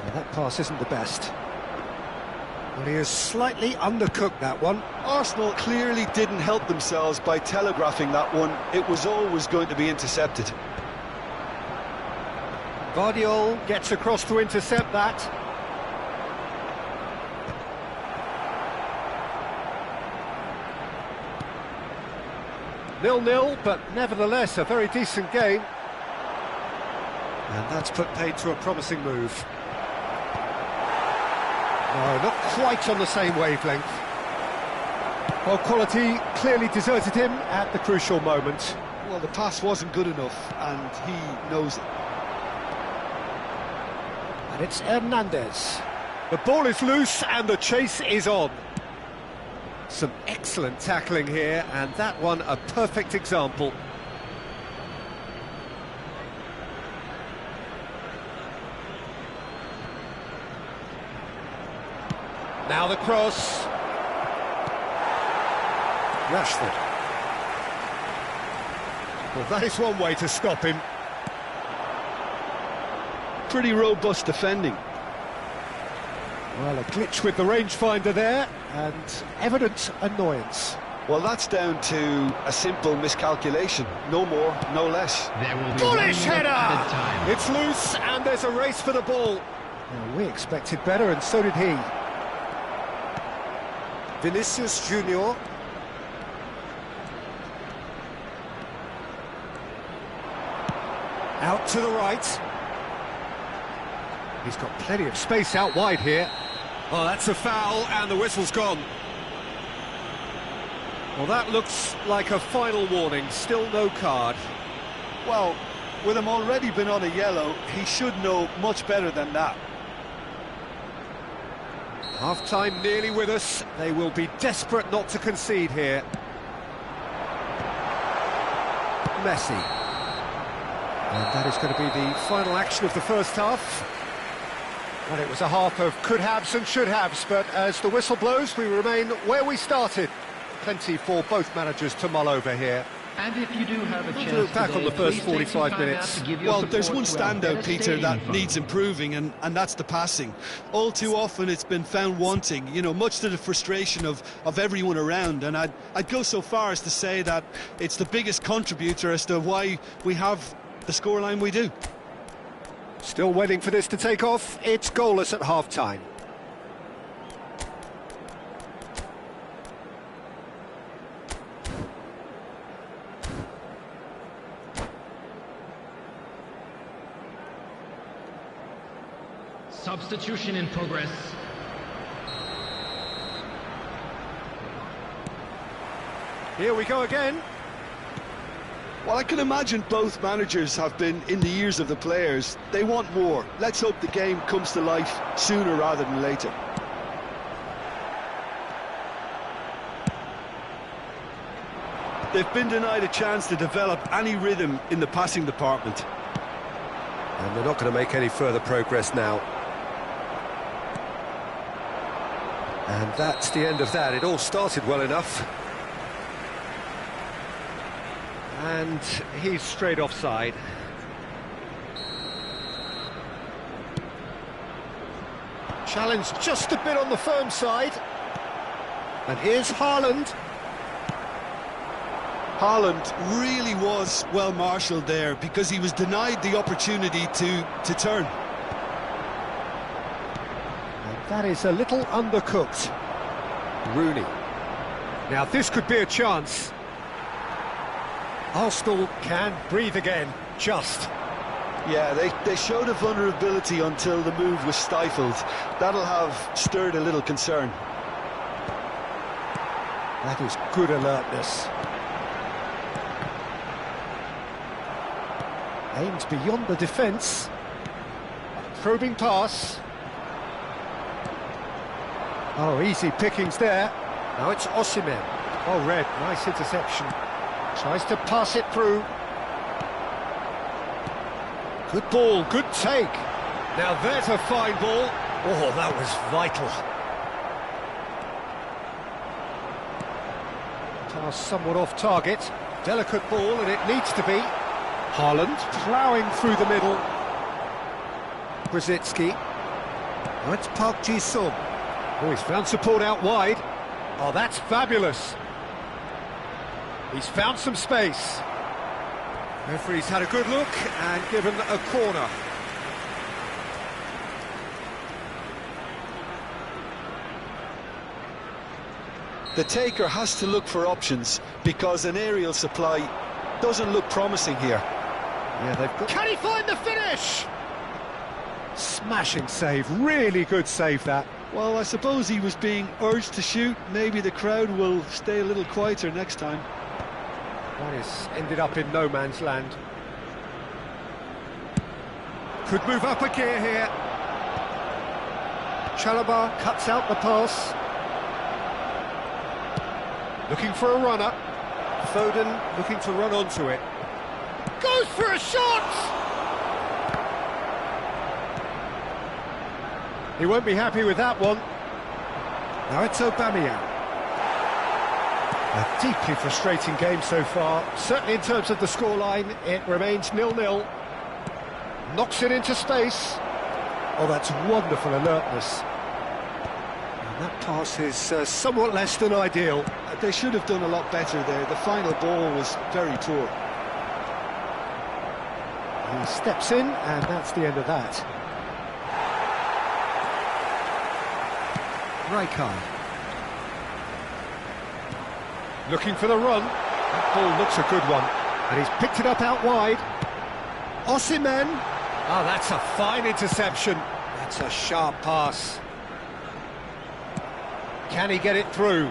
Oh, that pass isn't the best. Well, he has slightly undercooked that one. Arsenal clearly didn't help themselves by telegraphing that one. It was always going to be intercepted. Guardiola gets across to intercept that. Nil-nil, but nevertheless a very decent game. And that's put paid to a promising move. No, not quite on the same wavelength. Well, quality clearly deserted him at the crucial moment. Well, the pass wasn't good enough, and he knows it. And it's Hernandez. The ball is loose, and the chase is on. Some excellent tackling here, and that one a perfect example. Now the cross. Rashford. Well, that is one way to stop him. Pretty robust defending. Well, a glitch with the rangefinder there, and evident annoyance. Well, that's down to a simple miscalculation. No more, no less. There will be Bullish one minute added header! time. It's loose, and there's a race for the ball. Well, we expected better, and so did he. Vinicius Junior. Out to the right. He's got plenty of space out wide here. Oh, that's a foul, and the whistle's gone. Well, that looks like a final warning. Still no card. Well, with him already been on a yellow, he should know much better than that. Half-time nearly with us. They will be desperate not to concede here. Messi. And that is going to be the final action of the first half. Well, it was a half of could-haves and should-haves, but as the whistle blows, we remain where we started. Plenty for both managers to mull over here. And if you do have a chance look back today, on the first please take some 45 time minutes. out to give your Well, there's one support to our standout, Peter, devastating that foe. needs improving, and that's the passing. All too often it's been found wanting, you know, much to the frustration of everyone around. And I'd go so far as to say that it's the biggest contributor as to why we have the scoreline we do. Still waiting for this to take off. It's goalless at half-time. Substitution in progress. Here we go again. Well, I can imagine both managers have been in the ears of the players. They want more. Let's hope the game comes to life sooner rather than later. They've been denied a chance to develop any rhythm in the passing department. And they're not going to make any further progress now. And that's the end of that. It all started well enough. And he's straight offside. Challenge just a bit on the firm side. And here's Haaland. Haaland really was well marshalled there because he was denied the opportunity to turn. And that is a little undercooked. Rooney. Now this could be a chance. Arsenal can breathe again, just. Yeah, they showed a vulnerability until the move was stifled. That'll have stirred a little concern. That is good alertness. Aimed beyond the defence. Probing pass. Oh, easy pickings there. Now it's Osimhen. Oh, Red, nice interception. Tries to pass it through. Good ball, good take. Now there's a fine ball. Oh, that was vital. Pass somewhat off target. Delicate ball, and it needs to be. Haaland ploughing through the middle. Brzezinski. Now it's Park Ji-sung. Oh, he's found support out wide. Oh, that's fabulous. He's found some space. Referee's had a good look and given a corner. The taker has to look for options because an aerial supply doesn't look promising here. Yeah, they've got... Can he find the finish? Smashing save, really good save that. Well, I suppose he was being urged to shoot. Maybe the crowd will stay a little quieter next time. That is ended up in no man's land. Could move up a gear here. Chalobah cuts out the pass. Looking for a runner. Foden looking to run onto it. Goes for a shot! He won't be happy with that one. Now it's Aubameyang. A deeply frustrating game so far. Certainly in terms of the scoreline, it remains 0-0. Knocks it into space. Oh, that's wonderful alertness. And that pass is somewhat less than ideal. They should have done a lot better there. The final ball was very poor. He steps in, and that's the end of that. Rijkaard. Looking for the run. That ball looks a good one. And he's picked it up out wide. Osimhen. Oh, that's a fine interception. That's a sharp pass. Can he get it through?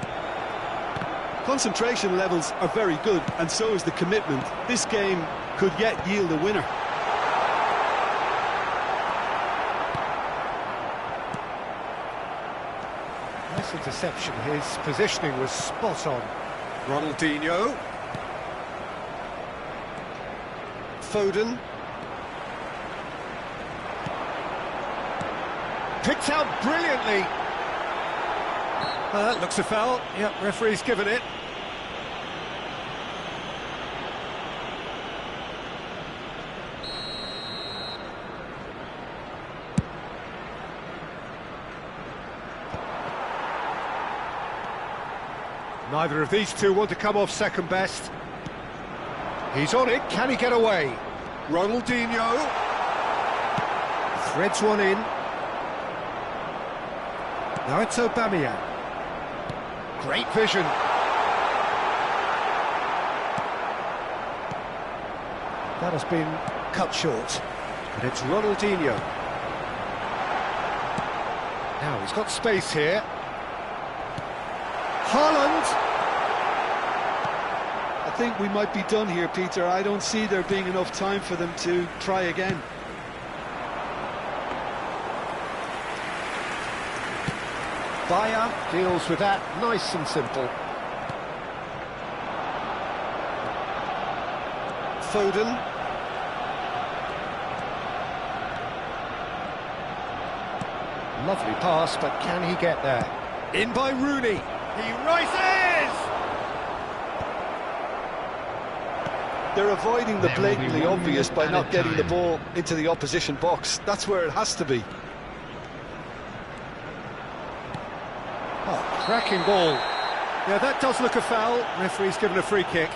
Concentration levels are very good, and so is the commitment. This game could yet yield a winner. Nice interception, his positioning was spot on. Ronaldinho. Foden. Picked out brilliantly. Looks a foul. Yep, referee's given it. Neither of these two want to come off second best. He's on it, can he get away? Ronaldinho. Threads one in. Now it's Aubameyang. Great vision. That has been cut short. But it's Ronaldinho. Now he's got space here. Haaland. I think we might be done here, Peter. I don't see there being enough time for them to try again. Bayer deals with that nice and simple. Foden. Lovely pass, but can he get there? In by Rooney. He rises! They're avoiding the blatantly obvious by not getting the ball into the opposition box. That's where it has to be. Oh, cracking ball. Yeah, that does look a foul. Referee's given a free kick.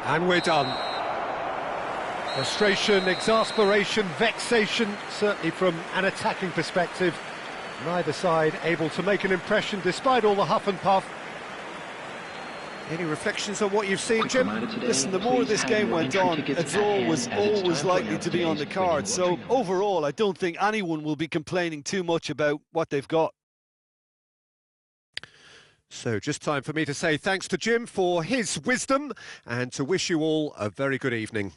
And we're done. Frustration, exasperation, vexation, certainly from an attacking perspective. Neither side able to make an impression despite all the huff and puff. Any reflections on what you've seen, Jim? Listen, the more this game went on, a draw was always likely to be on the card. So overall, I don't think anyone will be complaining too much about what they've got. So just time for me to say thanks to Jim for his wisdom and to wish you all a very good evening.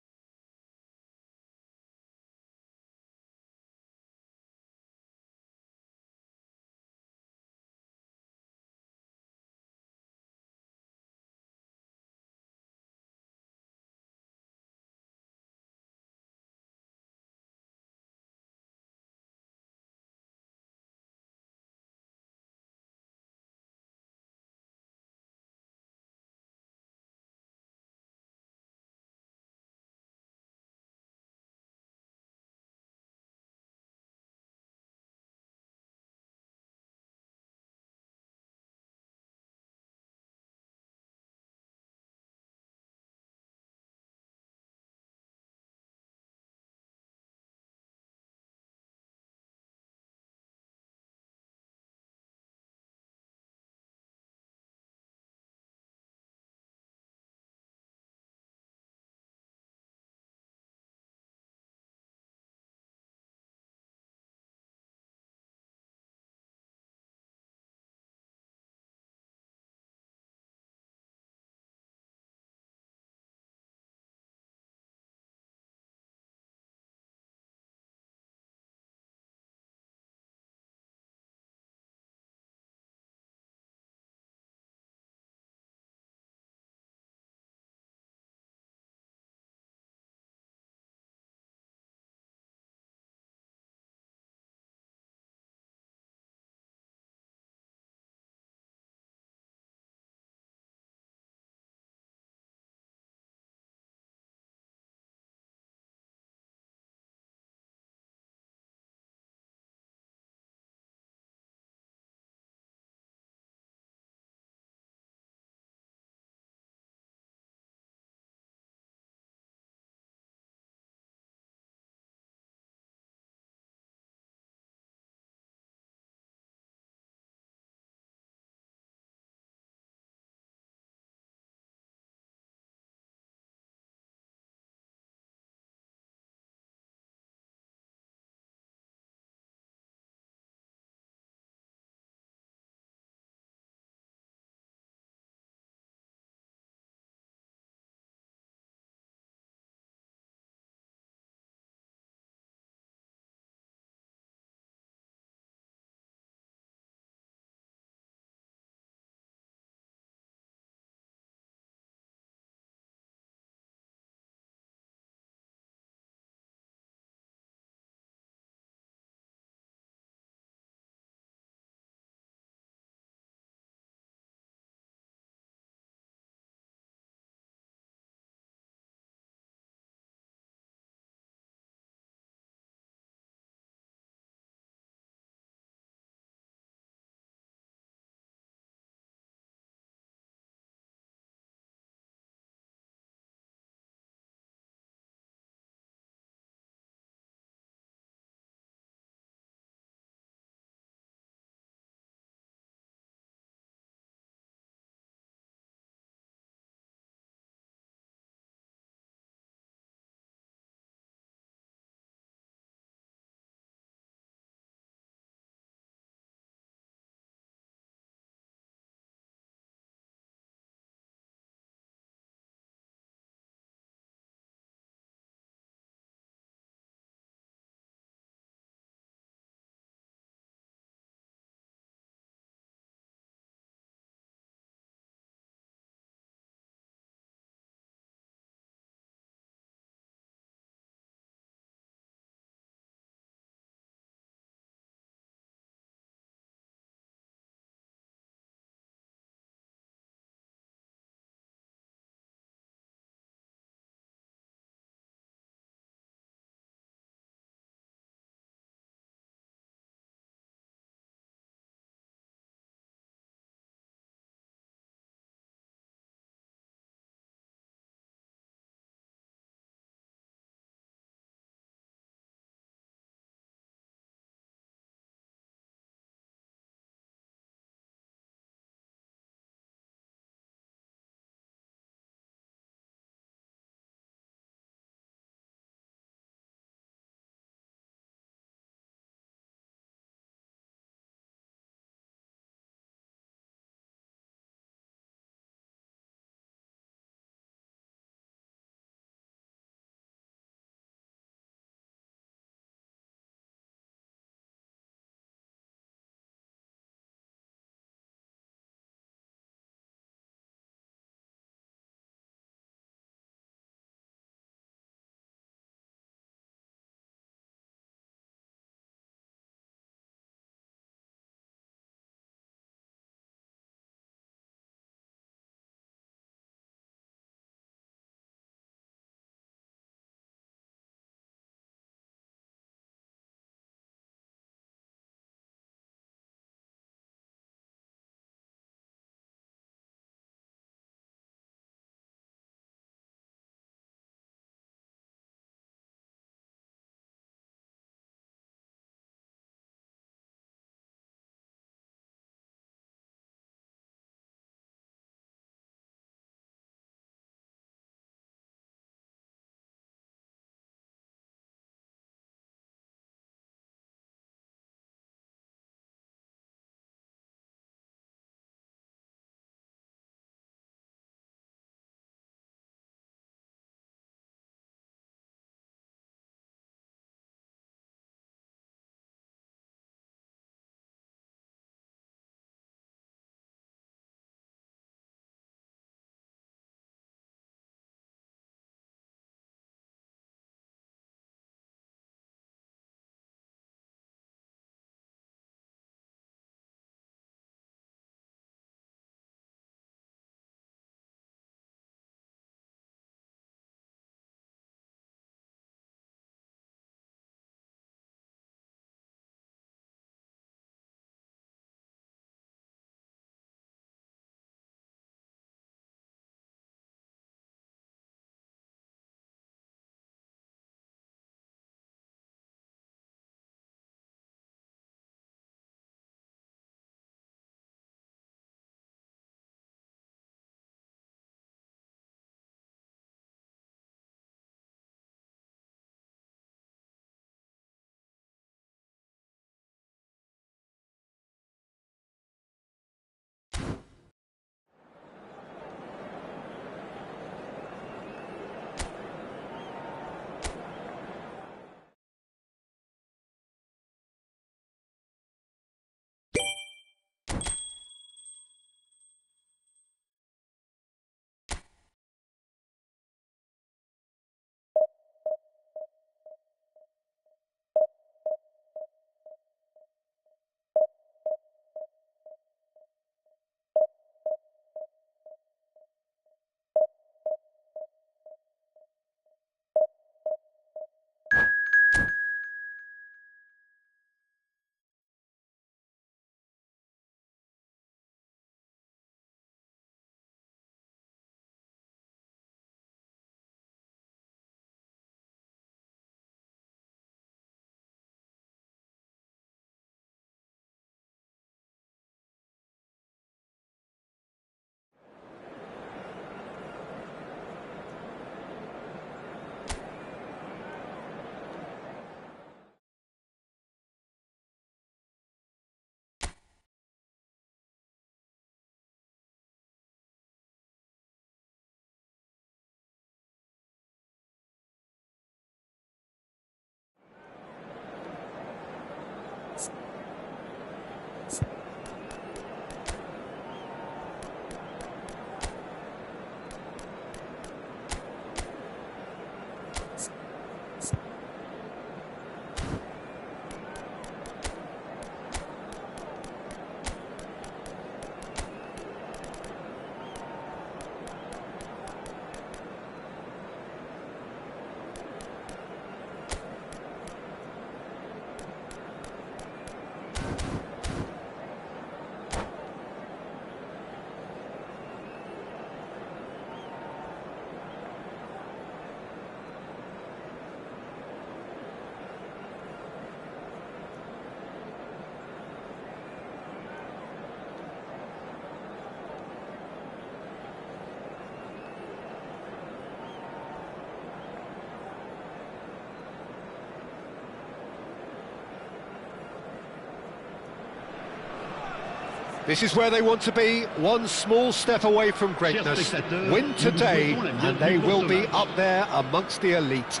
This is where they want to be, one small step away from greatness. Win today, and they will be up there amongst the elite.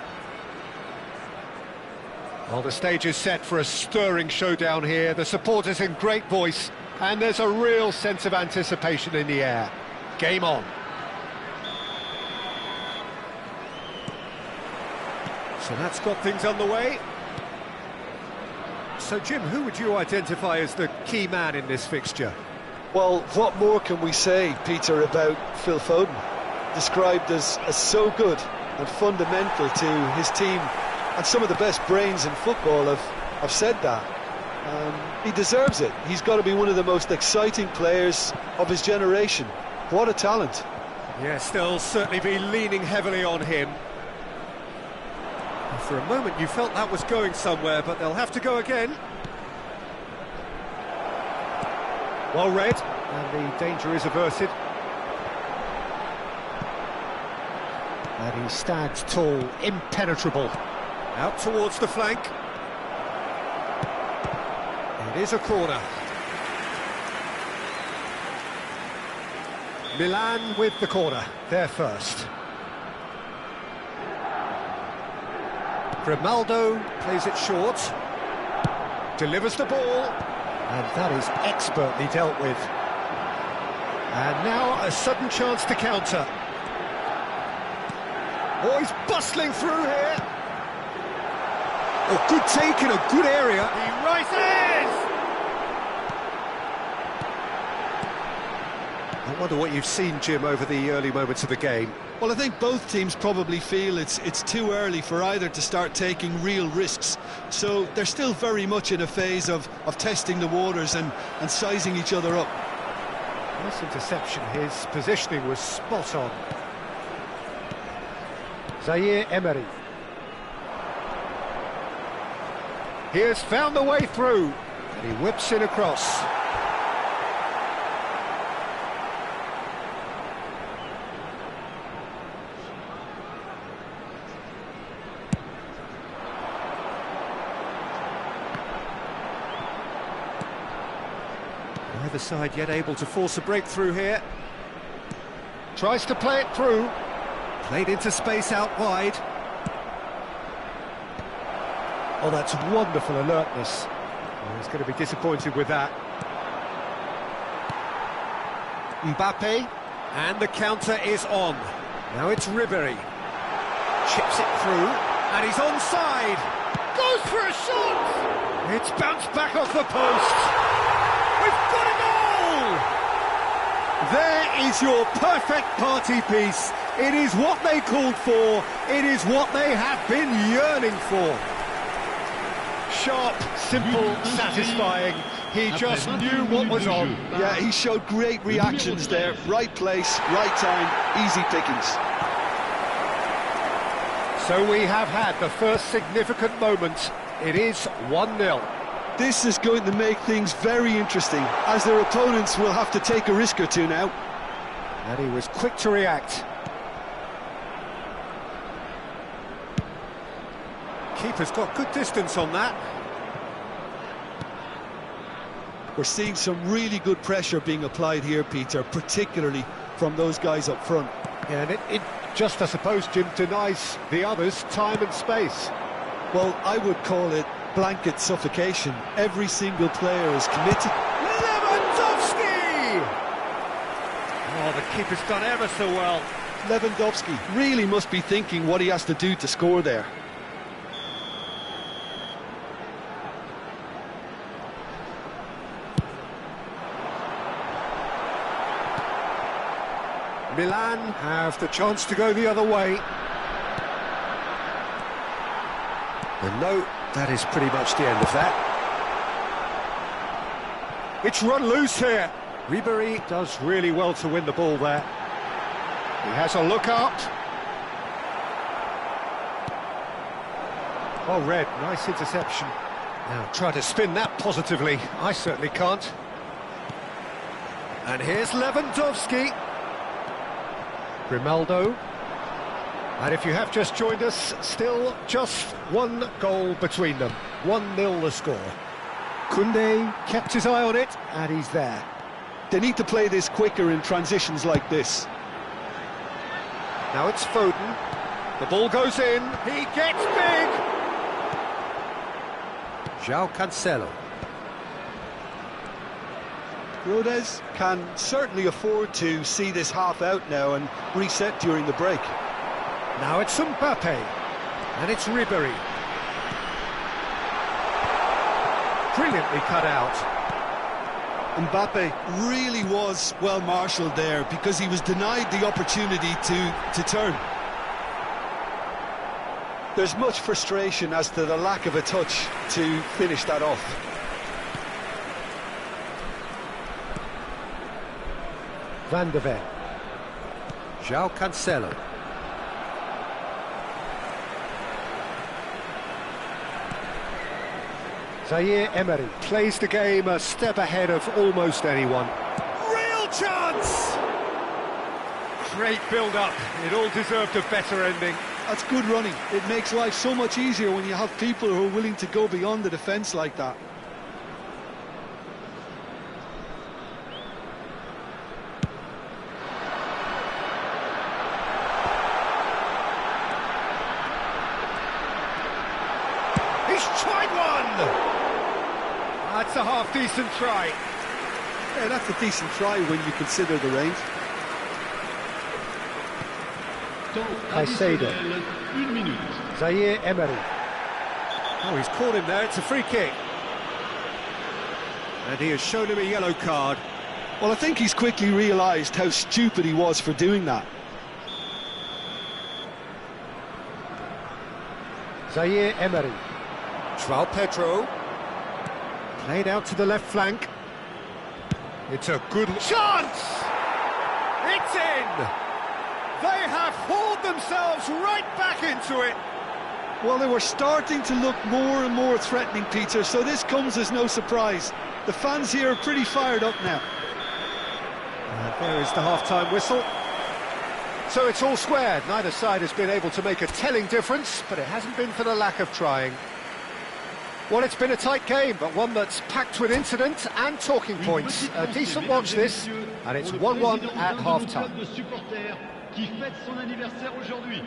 Well, the stage is set for a stirring showdown here. The supporters in great voice, and there's a real sense of anticipation in the air. Game on. So that's got things underway. So, Jim, who would you identify as the key man in this fixture? Well, what more can we say, Peter, about Phil Foden? Described as so good and fundamental to his team, and some of the best brains in football have said that. He deserves it. He's got to be one of the most exciting players of his generation. What a talent. Yes, they'll certainly be leaning heavily on him. For a moment you felt that was going somewhere, but they'll have to go again. Well read, and the danger is averted. And he stands tall, impenetrable. Out towards the flank. It is a corner. Milan with the corner, there first. Grimaldo plays it short, delivers the ball, and that is expertly dealt with. And now a sudden chance to counter. Oh, he's bustling through here. Oh, good take in a good area. He rises! I wonder what you've seen, Jim, over the early moments of the game. Well, I think both teams probably feel it's too early for either to start taking real risks. So they're still very much in a phase of testing the waters and sizing each other up. Nice interception. His positioning was spot on. Zaire Emery. He has found the way through, and he whips it across. Neither side yet able to force a breakthrough here. Tries to play it through. Played into space out wide. Oh, that's wonderful alertness. Oh, he's going to be disappointed with that. Mbappe, and the counter is on. Now it's Ribéry. Chips it through, and he's onside. Goes for a shot! It's bounced back off the post. We've got a goal! There is your perfect party piece. It is what they called for. It is what they have been yearning for. Sharp, simple, satisfying. He just knew what was on. Yeah, he showed great reactions there. Right place, right time, easy pickings. So we have had the first significant moment. It is 1-0. This is going to make things very interesting, as their opponents will have to take a risk or two now. And he was quick to react. Keeper's got good distance on that. We're seeing some really good pressure being applied here, Peter, particularly from those guys up front. Yeah, and it just, I suppose, Jim, denies the others time and space. Well, I would call it blanket suffocation. Every single player is committed. Lewandowski! Oh, the keeper's done ever so well. Lewandowski really must be thinking what he has to do to score there. Milan have the chance to go the other way. And no, that is pretty much the end of that. It's run loose here. Ribéry does really well to win the ball there. He has a look up. Well read, nice interception. Now try to spin that positively. I certainly can't. And here's Lewandowski. Grimaldo. And if you have just joined us, still just one goal between them. 1-0 the score. Koundé kept his eye on it, and he's there. They need to play this quicker in transitions like this. Now it's Foden. The ball goes in. He gets big. João Cancelo. Rodez can certainly afford to see this half out now and reset during the break. Now it's Mbappe. And it's Ribéry. Brilliantly cut out. Mbappe really was well marshalled there because he was denied the opportunity to turn. There's much frustration as to the lack of a touch to finish that off. Van de Ven. João Cancelo. Zaire Emery plays the game a step ahead of almost anyone. Real chance! Great build-up. It all deserved a better ending. That's good running. It makes life so much easier when you have people who are willing to go beyond the defence like that. He's tried one! That's a half-decent try. Yeah, that's a decent try when you consider the range. Caicedo. Zaire Emery. Oh, he's caught him there. It's a free kick. And he has shown him a yellow card. Well, I think he's quickly realised how stupid he was for doing that. Zaire Emery. João Pedro. Played out to the left flank. It's a good chance! It's in! They have hauled themselves right back into it. Well, they were starting to look more and more threatening, Peter, so this comes as no surprise. The fans here are pretty fired up now. There is the half-time whistle. So it's all square. Neither side has been able to make a telling difference, but it hasn't been for the lack of trying. Well, it's been a tight game, but one that's packed with incident and talking points. A decent watch this, and it's 1-1 at half-time. Qui fête son anniversaire aujourd'hui.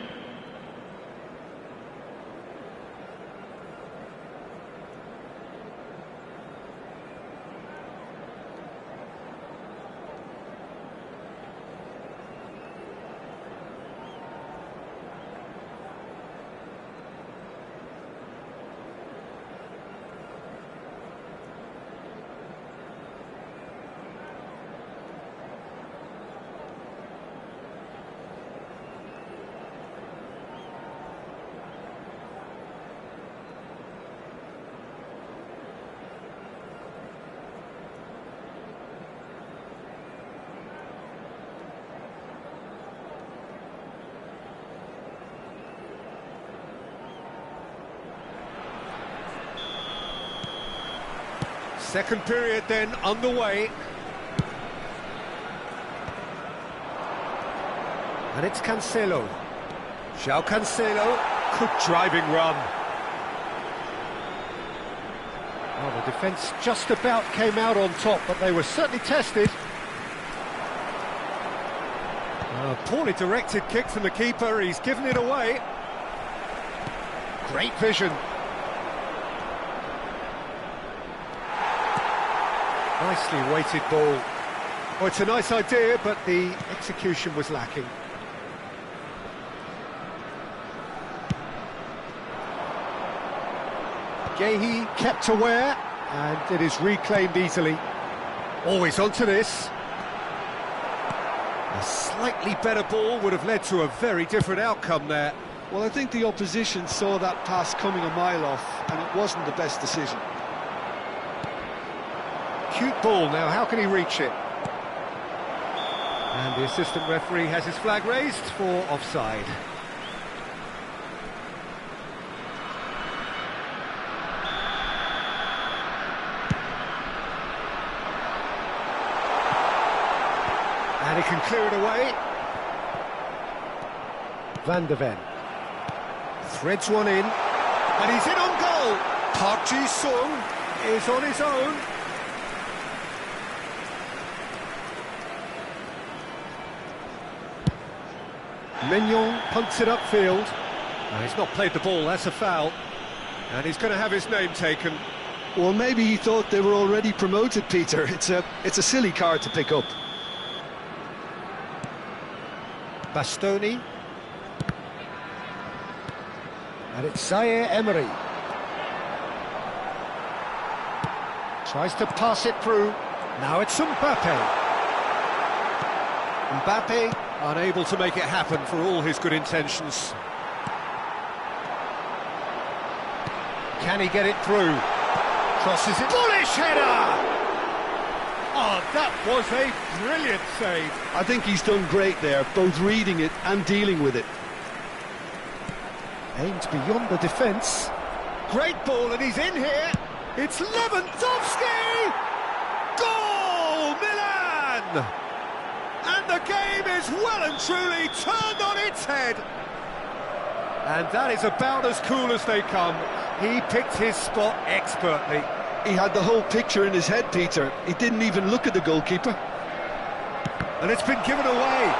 Second period then underway. And it's Cancelo. João Cancelo. Good driving run. Well, the defence just about came out on top, but they were certainly tested. Poorly directed kick from the keeper. He's given it away. Great vision. Nicely weighted ball. Oh, it's a nice idea, but the execution was lacking. Guehi kept aware, and it is reclaimed easily. Always onto this. A slightly better ball would have led to a very different outcome there. Well, I think the opposition saw that pass coming a mile off, and it wasn't the best decision. Cute ball now, how can he reach it? And the assistant referee has his flag raised for offside. And he can clear it away. Van de Ven. Threads one in. And he's in on goal. Park Ji-sung is on his own. Mignon punts it upfield. Now, he's not played the ball, that's a foul. And he's going to have his name taken. Well, maybe he thought they were already promoted, Peter. It's a silly card to pick up. Bastoni. And it's Zaire Emery. Tries to pass it through. Now it's Mbappe. Mbappe unable to make it happen for all his good intentions. Can he get it through? Crosses it. Bullish header! Oh, that was a brilliant save. I think he's done great there, both reading it and dealing with it. Aimed beyond the defence. Great ball, and he's in here. It's Lewandowski! Goal, Milan! And the game is well and truly turned on its head. And that is about as cool as they come. He picked his spot expertly. He had the whole picture in his head, Peter. He didn't even look at the goalkeeper. And it's been given away.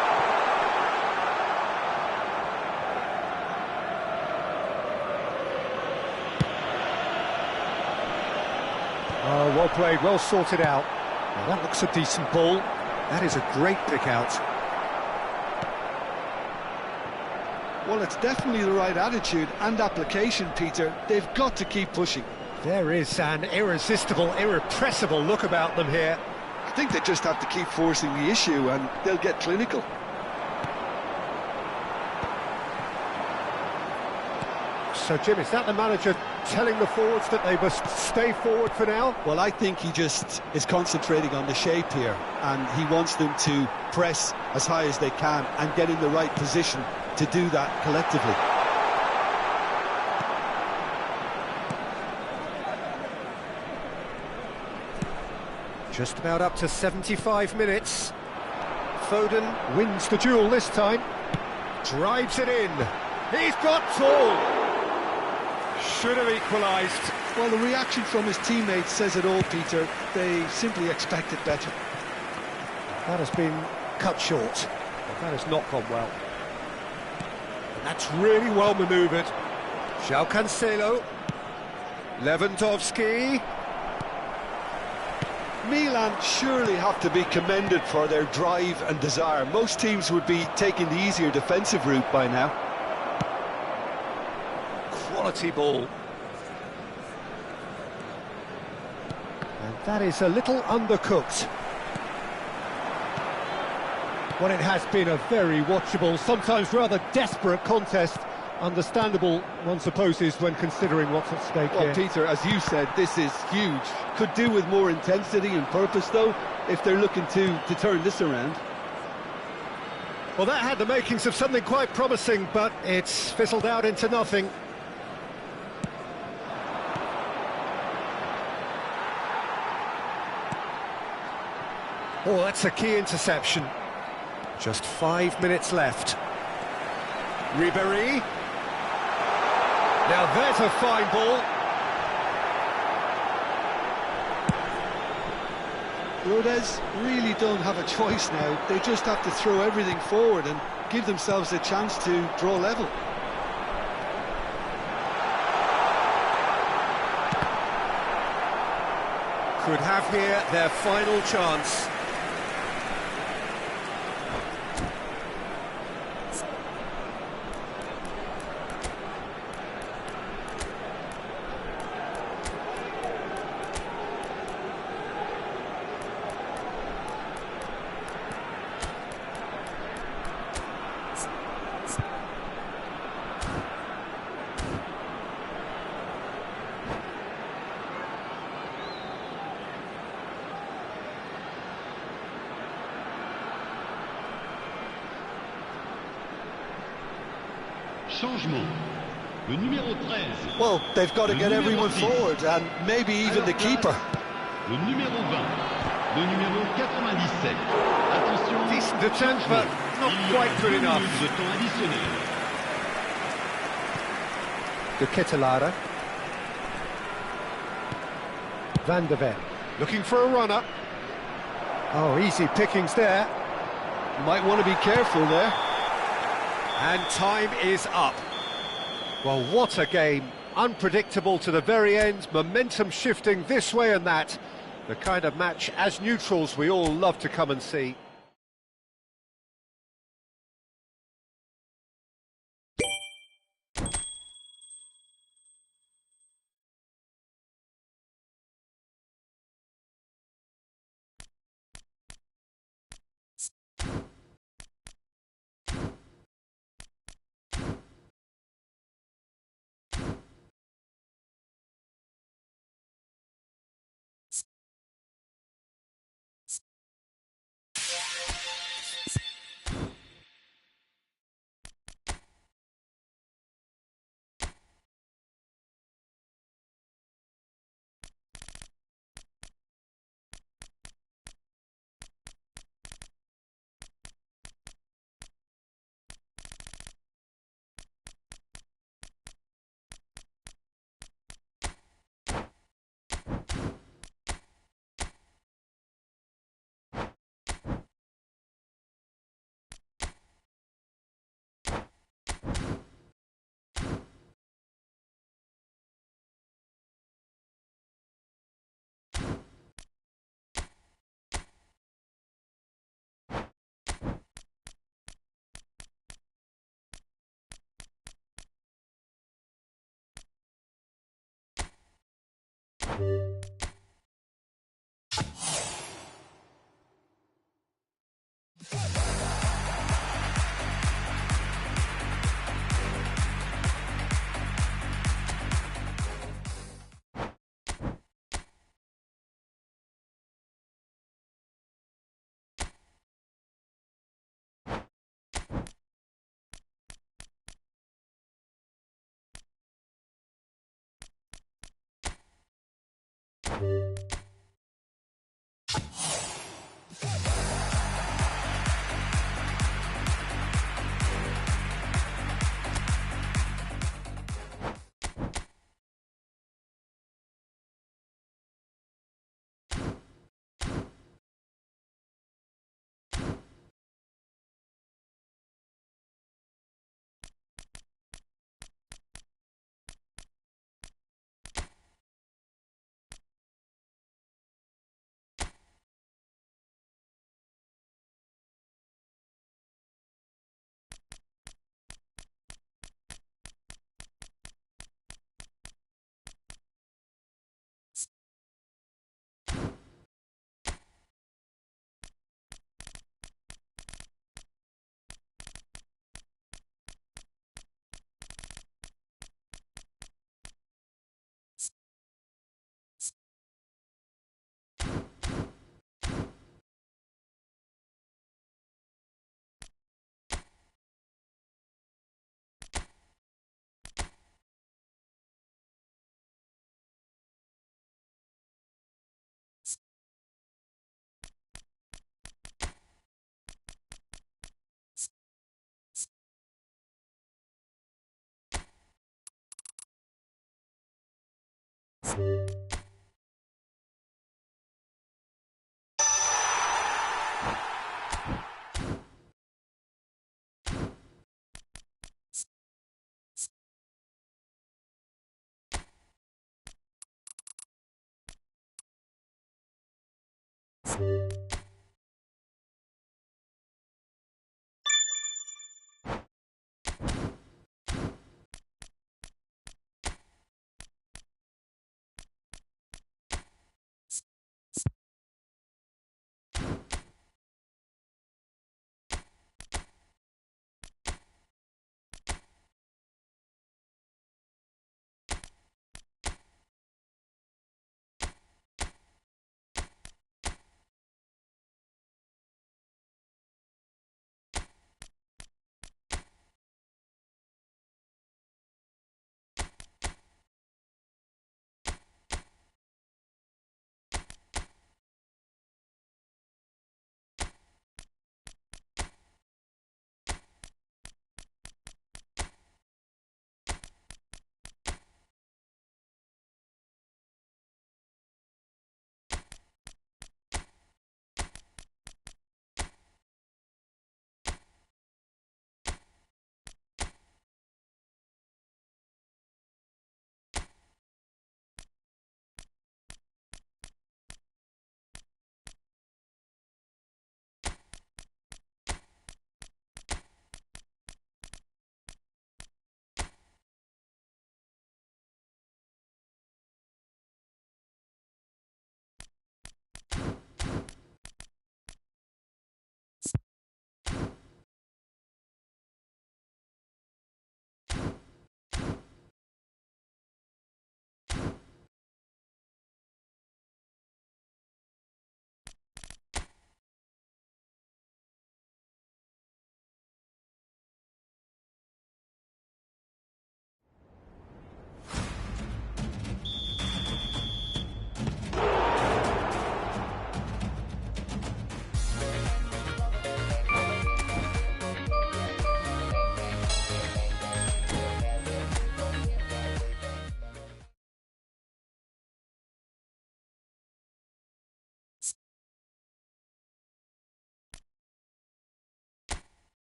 Oh, well played, well sorted out. Well, that looks a decent ball. That is a great pick out. Well, it's definitely the right attitude and application, Peter. They've got to keep pushing. There is an irresistible, irrepressible look about them here. I think they just have to keep forcing the issue and they'll get clinical. So, Jim, is that the manager telling the forwards that they must stay forward for now? Well, I think he just is concentrating on the shape here, and he wants them to press as high as they can and get in the right position to do that collectively. Just about up to 75 minutes. Foden wins the duel this time. Drives it in. He's got tall. Should have equalised. Well, the reaction from his teammates says it all, Peter. They simply expected better. That has been cut short. But that has not gone well. And that's really well manoeuvred. João Cancelo. Lewandowski. Milan surely have to be commended for their drive and desire. Most teams would be taking the easier defensive route by now. Quality ball. And that is a little undercooked. Well, it has been a very watchable, sometimes rather desperate contest. Understandable, one supposes, when considering what's at stake Well, here. Peter, as you said, this is huge. Could do with more intensity and purpose, though, if they're looking to turn this around. Well, that had the makings of something quite promising, but it's fizzled out into nothing. Oh, that's a key interception. Just 5 minutes left. Ribéry. Now there's a fine ball. Rodez really don't have a choice now. They just have to throw everything forward and give themselves a chance to draw level. Could have here their final chance. Changement. Le numéro 13. Well, they've got to get everyone forward, and maybe even the keeper. Le numéro 20. Le numéro 97. Attention. Decent attempt, but not quite good enough. De temps additionnel. De Ketelaere. Van der Ven. Looking for a runner. Oh, easy pickings there. You might want to be careful there. And time is up. Well, what a game. Unpredictable to the very end, momentum shifting this way and that. The kind of match, as neutrals, we all love to come and see.